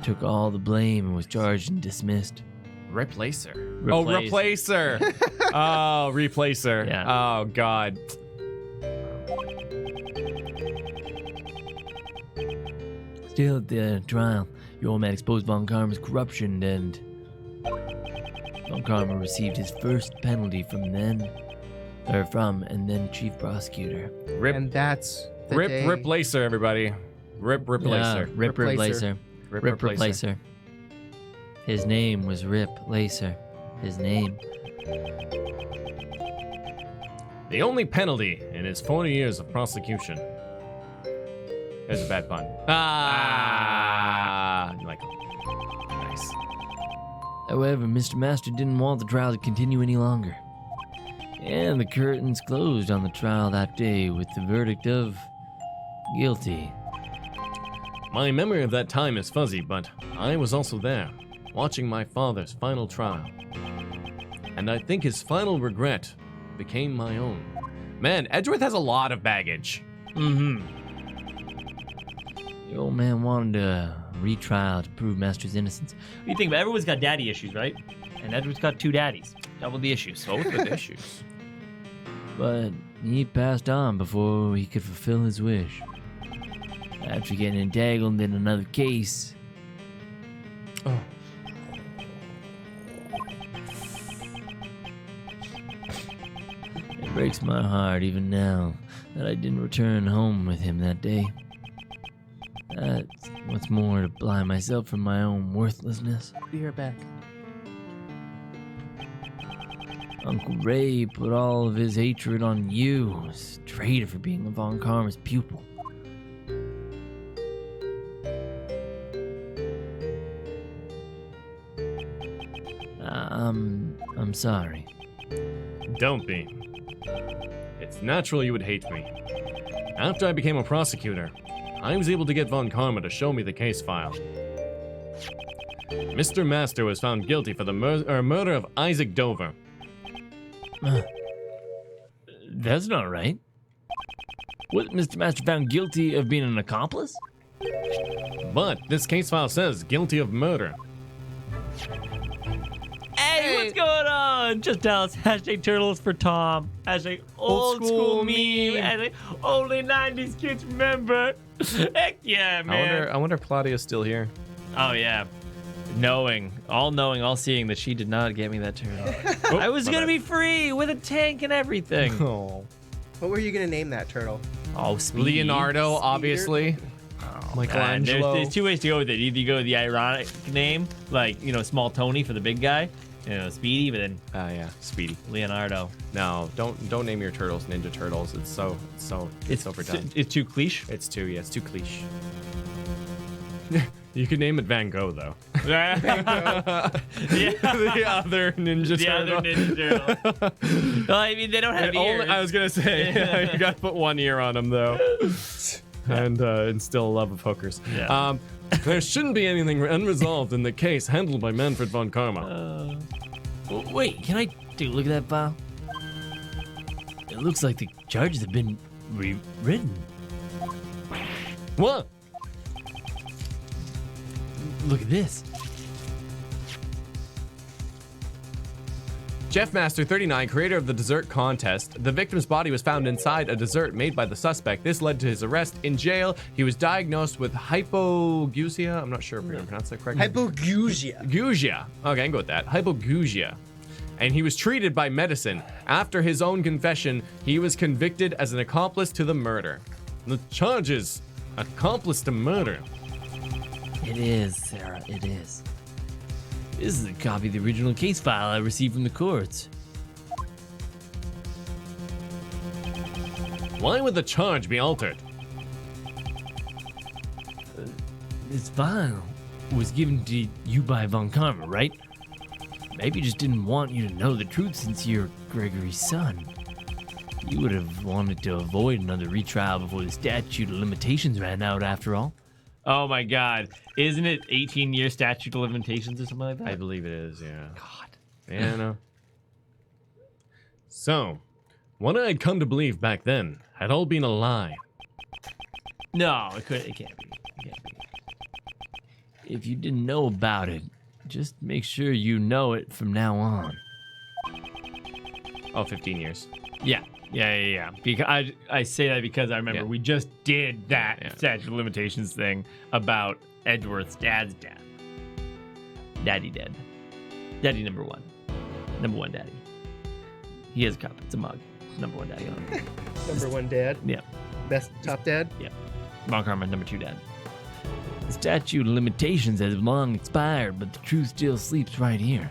took all the blame and was charged and dismissed. Replacer. Replace. Oh, replacer. Oh, replacer. Yeah. Oh, God. Still at the trial, your old man exposed Von Karman's corruption, and Von Karman received his first penalty from and then chief prosecutor. Rip. And that's the Rip day. Lacer, everybody. Rip Yeah, Lacer. Rip Replacer. Replacer. Rip Rip Replacer. Replacer. His name was Rip Lacer. His name. The only penalty in his 40 years of prosecution. There's a bad pun. Like, nice. However, Mr. Master didn't want the trial to continue any longer. And the curtains closed on the trial that day with the verdict of guilty. My memory of that time is fuzzy, but I was also there, watching my father's final trial. And I think his final regret became my own. Man, Edgeworth has a lot of baggage. The old man wanted a retrial to prove Master's innocence. What do you think? But everyone's got daddy issues, right? And Edward's got 2 daddies. Double the issues. Both with issues. But he passed on before he could fulfill his wish. After getting entangled in another case. Oh. It breaks my heart even now that I didn't return home with him that day. That's what's more to blind myself from my own worthlessness. Be right back. Uncle Ray put all of his hatred on you as a traitor for being Von Karma's pupil. I'm sorry. Don't be. It's natural you would hate me. After I became a prosecutor, I was able to get Von Karma to show me the case file. Mr. Master was found guilty for the murder of Isaac Dover. That's not right. Was Mr. Master found guilty of being an accomplice? But this case file says guilty of murder. Hey, what's going on? Just tell us. #Turtles for Tom. #old school meme. Only 90s kids remember. Heck yeah, man. I wonder if Claudia's still here. Oh, yeah. All seeing that she did not get me that turtle. I was going to be free with a tank and everything. Oh. What were you gonna name that turtle? Oh, Speedy. Leonardo, obviously. Michelangelo. There's 2 ways to go with it. Either you go with the ironic name, like, Small Tony for the big guy, Speedy, but then Yeah, Speedy. Leonardo. No, don't name your turtles Ninja Turtles. It's overdone. It's too cliche. It's too cliche. You could name it Van Gogh, though. Yeah. The other Ninja Turtle. Well, I mean, they don't have ears. I was gonna say, you gotta put 1 ear on them, though. And instill a love of hookers. Yeah. There shouldn't be anything unresolved in the case handled by Manfred von Karma. Wait, can I take a look at that file? It looks like the charges have been rewritten. What? Look at this. Jeff Master, 39, creator of the dessert contest. The victim's body was found inside a dessert made by the suspect. This led to his arrest. In jail, he was diagnosed with hypogeusia. I'm not sure if we're going to pronounce that correctly. Hypogeusia. Geusia. Okay, I can go with that. Hypogeusia. And he was treated by medicine. After his own confession, he was convicted as an accomplice to the murder. The charges, accomplice to murder. It is, Sarah, it is. This is a copy of the original case file I received from the courts. Why would the charge be altered? This file was given to you by Von Karma, right? Maybe he just didn't want you to know the truth since you're Gregory's son. You would have wanted to avoid another retrial before the statute of limitations ran out, after all. Oh my God. Isn't it 18-year statute of limitations or something like that? I believe it is, yeah. God. Yeah, no. So, what I had come to believe back then had all been a lie. No, it can't be. It can't be. If you didn't know about it, just make sure you know it from now on. Oh, 15 years. Yeah. Because I say that because I remember we just did that statute of limitations thing about Edgeworth's dad's dad. Daddy dead. Daddy number one. Number one daddy. He has a cup. It's a mug. Number one daddy. Number one dad. Yeah. Best top dad. Yeah. Von Karma, number 2 dad. The statute of limitations has long expired, but the truth still sleeps right here.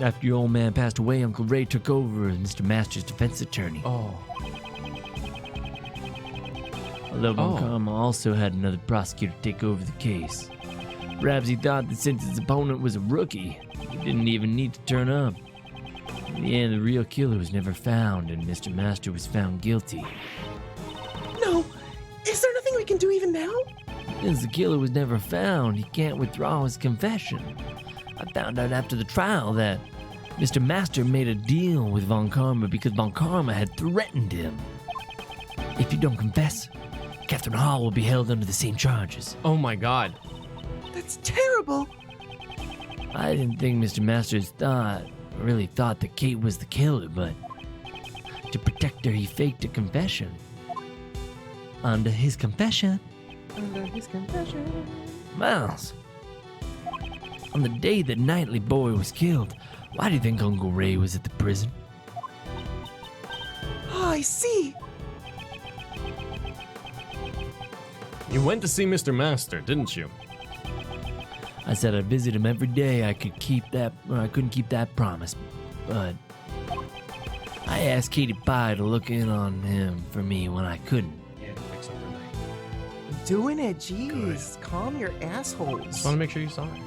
After your old man passed away, Uncle Ray took over as Mr. Master's defense attorney. Oh. Although Von Karma also had another prosecutor take over the case. Perhaps he thought that since his opponent was a rookie, he didn't even need to turn up. In the end, the real killer was never found, and Mr. Master was found guilty. No! Is there nothing we can do even now? Since the killer was never found, he can't withdraw his confession. I found out after the trial that Mr. Master made a deal with Von Karma because Von Karma had threatened him. If you don't confess, Catherine Hall will be held under the same charges. Oh my God. That's terrible. I didn't think Mr. Masters really thought that Kate was the killer, but to protect her, he faked a confession. Under his confession. Miles, on the day that Knightley Boy was killed, why do you think Uncle Ray was at the prison? Oh, I see. You went to see Mr. Master, didn't you? I said I'd visit him every day. I couldn't keep that promise, but I asked Katie Pye to look in on him for me when I couldn't. Doing it, jeez. Calm your assholes. Just want to make sure you saw it.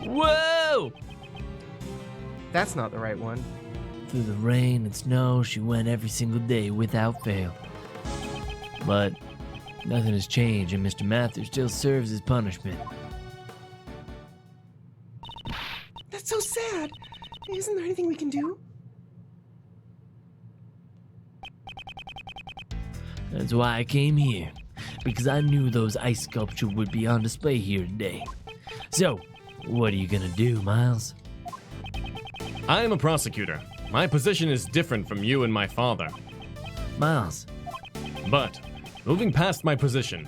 Whoa! That's not the right one. Through the rain and snow, she went every single day without fail. But nothing has changed, and Mr. Matthews still serves his punishment. That's so sad. Isn't there anything we can do? That's why I came here, because I knew those ice sculptures would be on display here today. So, what are you gonna do, Miles? I am a prosecutor. My position is different from you and my father. Miles, But, moving past my position,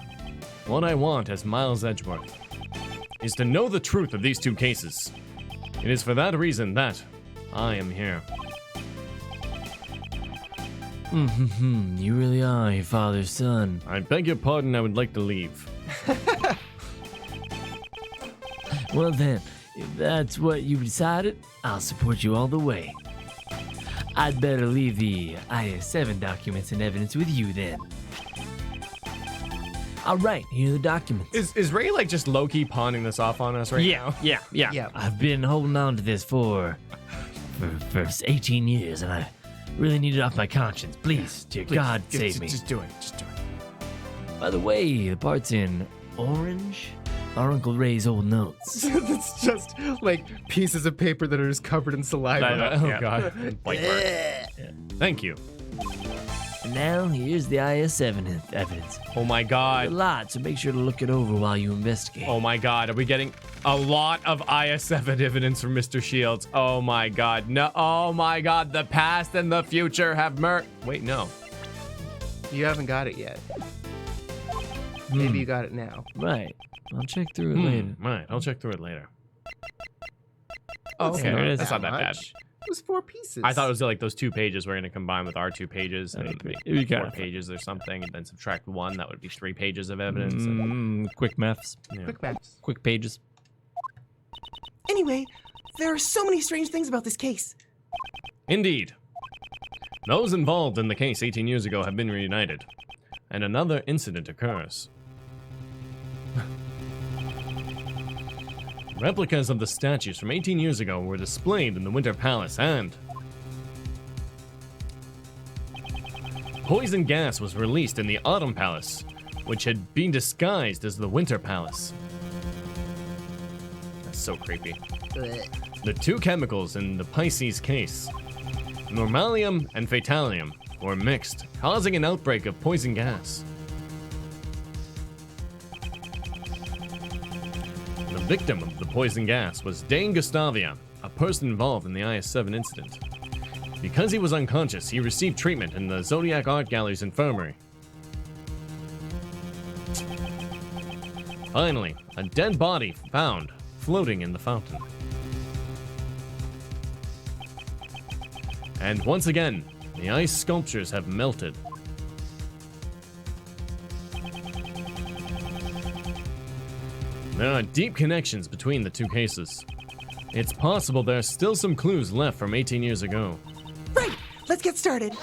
what I want as Miles Edgeworth is to know the truth of these two cases. It is for that reason that I am here. You really are your father's son. I beg your pardon, I would like to leave. Well then, if that's what you decided, I'll support you all the way. I'd better leave the IS-7 documents and evidence with you then. All right, here are the documents. Is Ray like just low-key pawning this off on us right now? Yeah. I've been holding on to this for 18 years, and I really need it off my conscience. Please, dear God, save me. Just do it. Just do it. By the way, the part's in orange are Uncle Ray's old notes. It's just like pieces of paper that are just covered in saliva. Oh God. Thank you. And now, here's the IS-7 evidence. Oh my A God. lot, so make sure to look it over while you investigate. Oh my God. Are we getting a lot of IS-7 evidence from Mr. Shields? Oh my God. No. Oh my God. The past and the future have Wait, no. You haven't got it yet. Maybe you got it now. Right. I'll check through it later. Right. I'll check through it later. Oh, Okay, there it is. that's not that bad. much. It was 4 pieces. I thought it was like those 2 pages we're going to combine with our 2 pages and Okay, make we 4 got it. pages or something, and then subtract 1. That would be 3 pages of evidence. and- Quick maths. yeah. Quick maps. Quick pages. Anyway, there are so many strange things about this case. Indeed. Those involved in the case 18 years ago have been reunited, and another incident occurs. Replicas of the statues from 18 years ago were displayed in the Winter Palace, and poison gas was released in the Autumn Palace, which had been disguised as the Winter Palace. That's so creepy. The 2 chemicals in the Pisces case, normalium and fatalium, were mixed, causing an outbreak of poison gas. The victim of the poison gas was Dane Gustavia, a person involved in the IS-7 incident. Because he was unconscious, he received treatment in the Zodiac Art Gallery's infirmary. Finally, a dead body found floating in the fountain. And once again, The ice sculptures have melted. There are deep connections between the two cases. It's possible there are still some clues left from 18 years ago. Right, let's get started.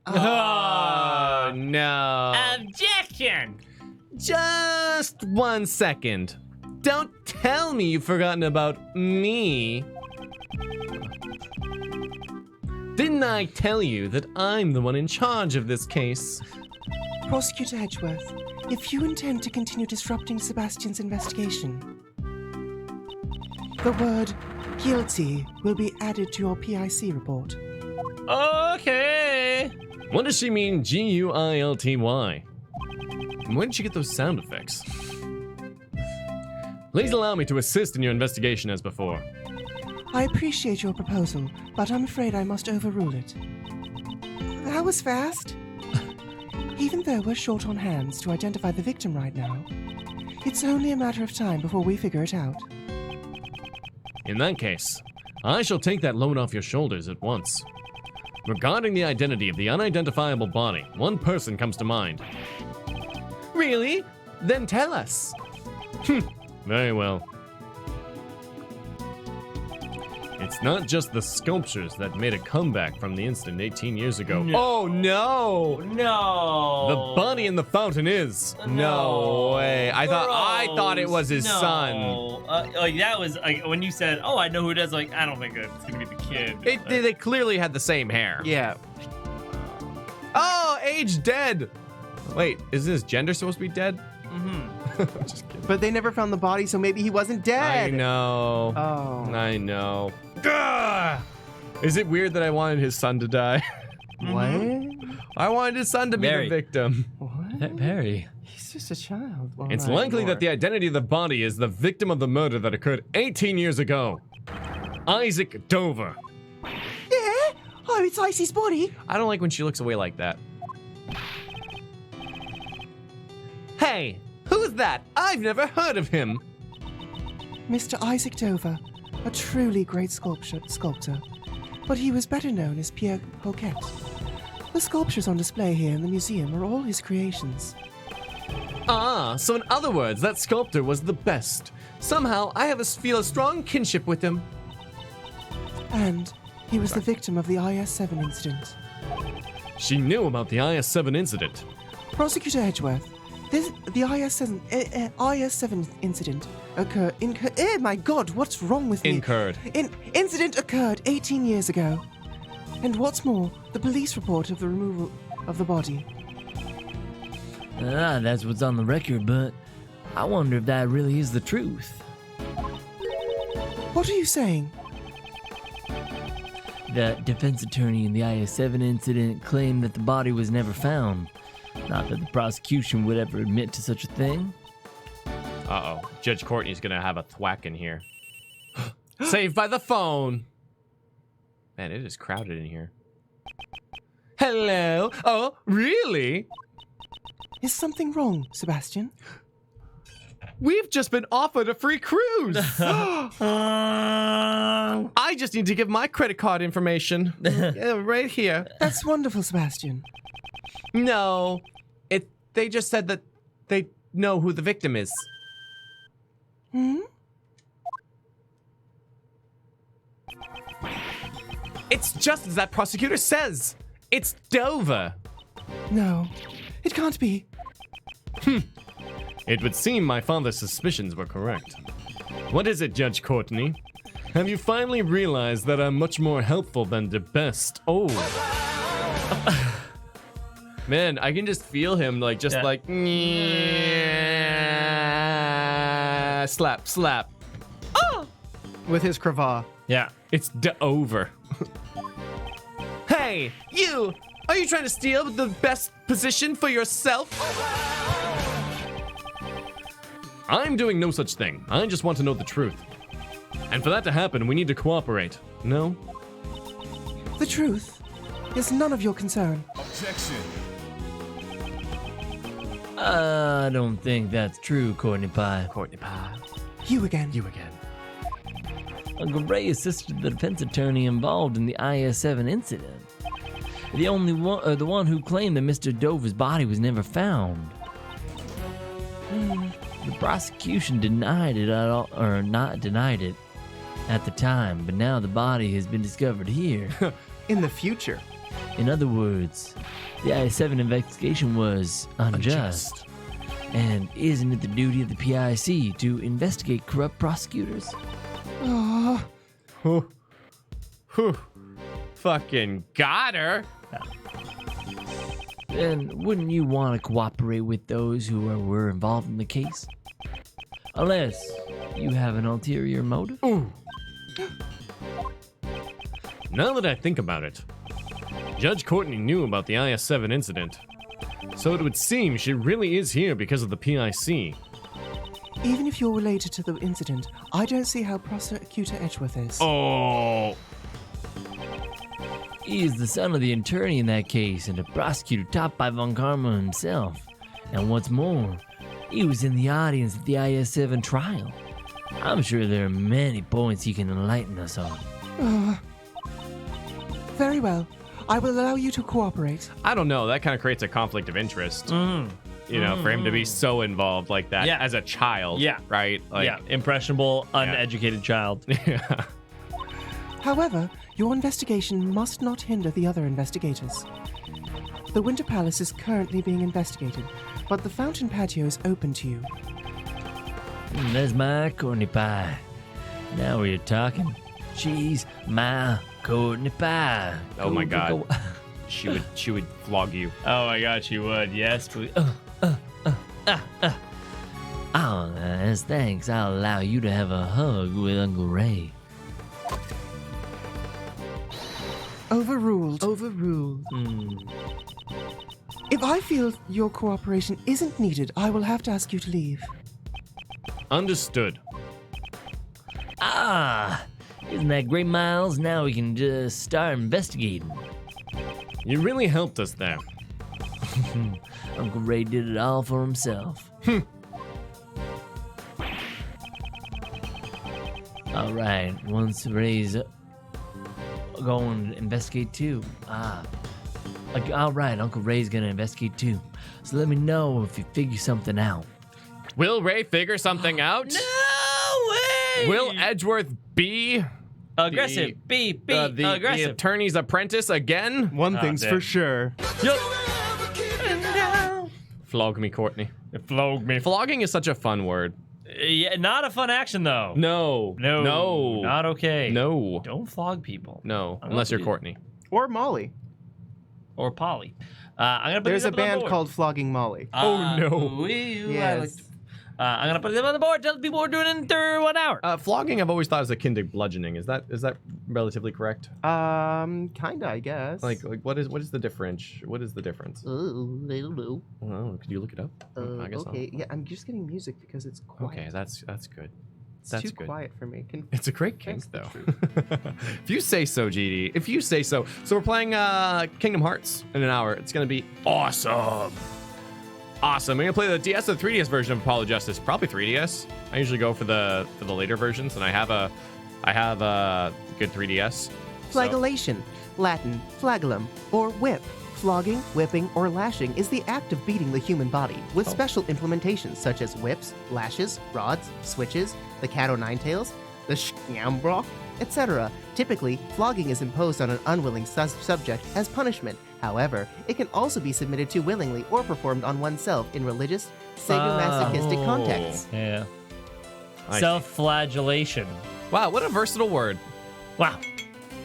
Oh, no. Objection! Just 1 second. Don't tell me you've forgotten about me. Didn't I tell you that I'm the one in charge of this case? Prosecutor Edgeworth, if you intend to continue disrupting Sebastian's investigation, the word guilty will be added to your PIC report. Okay. What does she mean, G-U-I-L-T-Y? And when did she get those sound effects? Please allow me to assist in your investigation as before. I appreciate your proposal, but I'm afraid I must overrule it. That was fast. Even though we're short on hands to identify the victim right now, it's only a matter of time before we figure it out. In that case, I shall take that load off your shoulders at once. Regarding the identity of the unidentifiable body, one person comes to mind. Really? Then tell us. Very well. It's not just the sculptures that made a comeback from the incident 18 years ago. No. Oh no! No. The body in the fountain is. No way. I thought it was his son. That was like when you said, "Oh, I know who it is." Like, I don't think it's gonna be the kid. They clearly had the same hair. Yeah. Oh, age dead. Wait, is this gender supposed to be dead? Mm-hmm. Just kidding. But they never found the body, so maybe he wasn't dead. I know. Oh. I know. Gah! Is it weird that I wanted his son to die? What? I wanted his son to be Very. the victim. What? Very. He's just a child. Well, It's not likely anymore. that the identity of the body is the victim of the murder that occurred 18 years ago. Isaac Dover. Yeah? Oh, it's Icy's body. I don't like when she looks away like that. Hey, who's that? I've never heard of him. Mr. Isaac Dover, a truly great sculptor, but he was better known as Pierre Hoquet. The sculptures on display here in the museum are all his creations. Ah, so in other words, that sculptor was the best. Somehow, I feel a strong kinship with him. And he was the victim of the IS-7 incident. She knew about the IS-7 incident. Prosecutor Edgeworth, the IS-7 incident occurred. My God, what's wrong with me? Incurred. Incident occurred 18 years ago. And what's more, the police report of the removal of the body. That's what's on the record, but I wonder if that really is the truth. What are you saying? The defense attorney in the IS-7 incident claimed that the body was never found. Not that the prosecution would ever admit to such a thing. Uh-oh. Judge Courtney's gonna have a thwack in here. Saved by the phone. Man, it is crowded in here. Hello? Oh, really? Is something wrong, Sebastian? We've just been offered a free cruise. I just need to give my credit card information. Yeah, right here. That's wonderful, Sebastian. No. They just said that they know who the victim is. Hmm? It's just as that prosecutor says. It's Dover. No, it can't be. It would seem my father's suspicions were correct. What is it, Judge Courtney? Have you finally realized that I'm much more helpful than the best? Oh. Man, I can just feel him like, just like, slap, slap. Oh! With his cravat. Yeah, it's Dover. Hey, you! Are you trying to steal the best position for yourself? I'm doing no such thing. I just want to know the truth. And for that to happen, we need to cooperate. No? The truth is none of your concern. Objection. I don't think that's true, Courtney Pie. Courtney Pie. You again. You again. Uncle Ray assisted the defense attorney involved in the IS-7 incident. The one who claimed that Mr. Dover's body was never found. The prosecution denied it at all, or not denied it at the time, but now the body has been discovered here. In the future. In other words, the IS-7 investigation was unjust. And isn't it the duty of the PIC to investigate corrupt prosecutors? Whew. Fucking got her. Then wouldn't you want to cooperate with those who were involved in the case? Unless you have an ulterior motive? Ooh. Now that I think about it, Judge Courtney knew about the IS-7 incident. So it would seem she really is here because of the PIC. Even if you're related to the incident, I don't see how Prosecutor Edgeworth is. Oh. He is the son of the attorney in that case and a prosecutor topped by Von Karma himself. And what's more, he was in the audience at the IS-7 trial. I'm sure there are many points he can enlighten us on. Very well. I will allow you to cooperate. I don't know. That kind of creates a conflict of interest. You know, for him to be so involved like that as a child. Yeah. Right? Like, Impressionable, uneducated child. Yeah. However, your investigation must not hinder the other investigators. The Winter Palace is currently being investigated, but the fountain patio is open to you. There's my Courtney pie. Now we're talking. She's my Courtney pie. Oh my God. She would flog you. Oh my God, she would. Yes, please. Oh, as thanks, I'll allow you to have a hug with Uncle Ray. Overruled. Overruled. If I feel your cooperation isn't needed, I will have to ask you to leave. Understood. Isn't that great, Miles? Now we can just start investigating. You really helped us there. Uncle Ray did it all for himself. All right, once Ray's going to investigate too. All right, Uncle Ray's gonna investigate too. So let me know if you figure something out. Will Ray figure something out? No way! Will Edgeworth be Aggressive. Be the aggressive. attorney's apprentice again? One thing's damn. for sure. Flog me, Courtney. It flowed me. Flogging is such a fun word. Yeah, not a fun action though. No. Not okay. No. Don't flog people. No. I Unless don't you're do- Courtney. Or Molly. Or Polly. I'm gonna put There's these a up on the band board. called Flogging Molly. Oh, no. Yes. I'm gonna put them on the board. Tell the people we're doing it in 1 hour. Flogging, I've always thought is akin to bludgeoning. Is that relatively correct? Kinda, I guess. Like what is the difference? What is the difference? I don't know. Well, could you look it up? I guess okay, yeah, I'm just getting music because it's not. quiet. Okay, that's good. It's that's too good. quiet for me. It's a great kink, That's though. the If you say so, GD. If you say so. So we're playing Kingdom Hearts in an hour. It's gonna be awesome. Awesome. We're gonna play the DS or the 3DS version of Apollo Justice. Probably 3DS. I usually go for the later versions, and I have a good 3DS. Flagellation, Latin, flagellum, or whip. Flogging, whipping, or lashing is the act of beating the human body, with special implementations such as whips, lashes, rods, switches, the cat o' nine tails, the schnambrock, etc. Typically, flogging is imposed on an unwilling subject as punishment. However, it can also be submitted to willingly or performed on oneself in religious, sadomasochistic contexts. Yeah. I see. Self-flagellation. Wow, what a versatile word. Wow.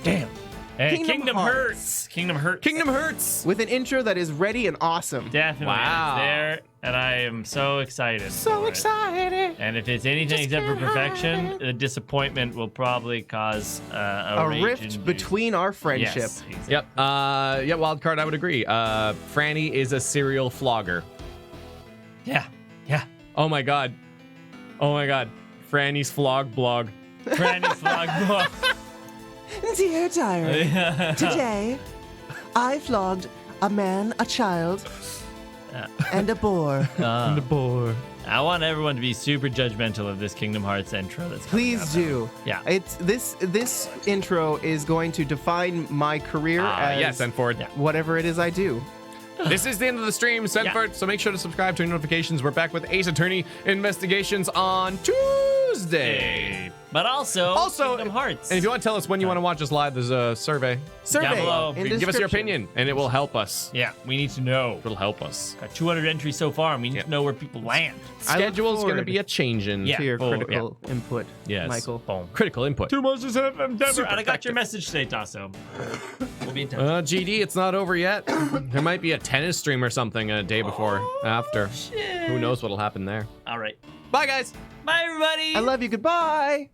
Damn. Hey, Kingdom Kingdom Hearts. hurts. Kingdom hurts. Kingdom Hearts. With an intro that is ready and awesome. Definitely. Wow. It's there, and I am so excited. So for it. excited. And if it's anything except for perfection, the disappointment will probably cause a rage rift induced- between our friendship. Yes, exactly. Yep. Yeah, Wildcard, I would agree. Franny is a serial flogger. Yeah. Yeah. Oh my god. Franny's flog blog. Franny's flog book. Dear diary, today I flogged a man, a child, and a boar. The boar. I want everyone to be super judgmental of this Kingdom Hearts intro. That's coming Please up. do. Yeah. It's this intro is going to define my career as Yes, Senford. whatever it is I do. This is the end of the stream, Senford. So make sure to subscribe, turn notifications. We're back with Ace Attorney Investigations on Tuesday. But also Kingdom Hearts. And if you want to tell us when you want to watch us live, there's a survey. Survey. below. in Give us your description. opinion, and it will help us. Yeah, we need to know. It'll help us. Got 200 entries so far, and we need to know where people land. I look Schedule's going to forward be a changing. Yeah. To your Oh, critical input, Yes. Michael. Boom. Critical input. 2 months of September. And I got effective. your message today, Tasso. We'll be in touch. GD, it's not over yet. There might be a tennis stream or something a day before, after. Shit. Who knows what'll happen there. All right. Bye, guys. Bye, everybody. I love you. Goodbye.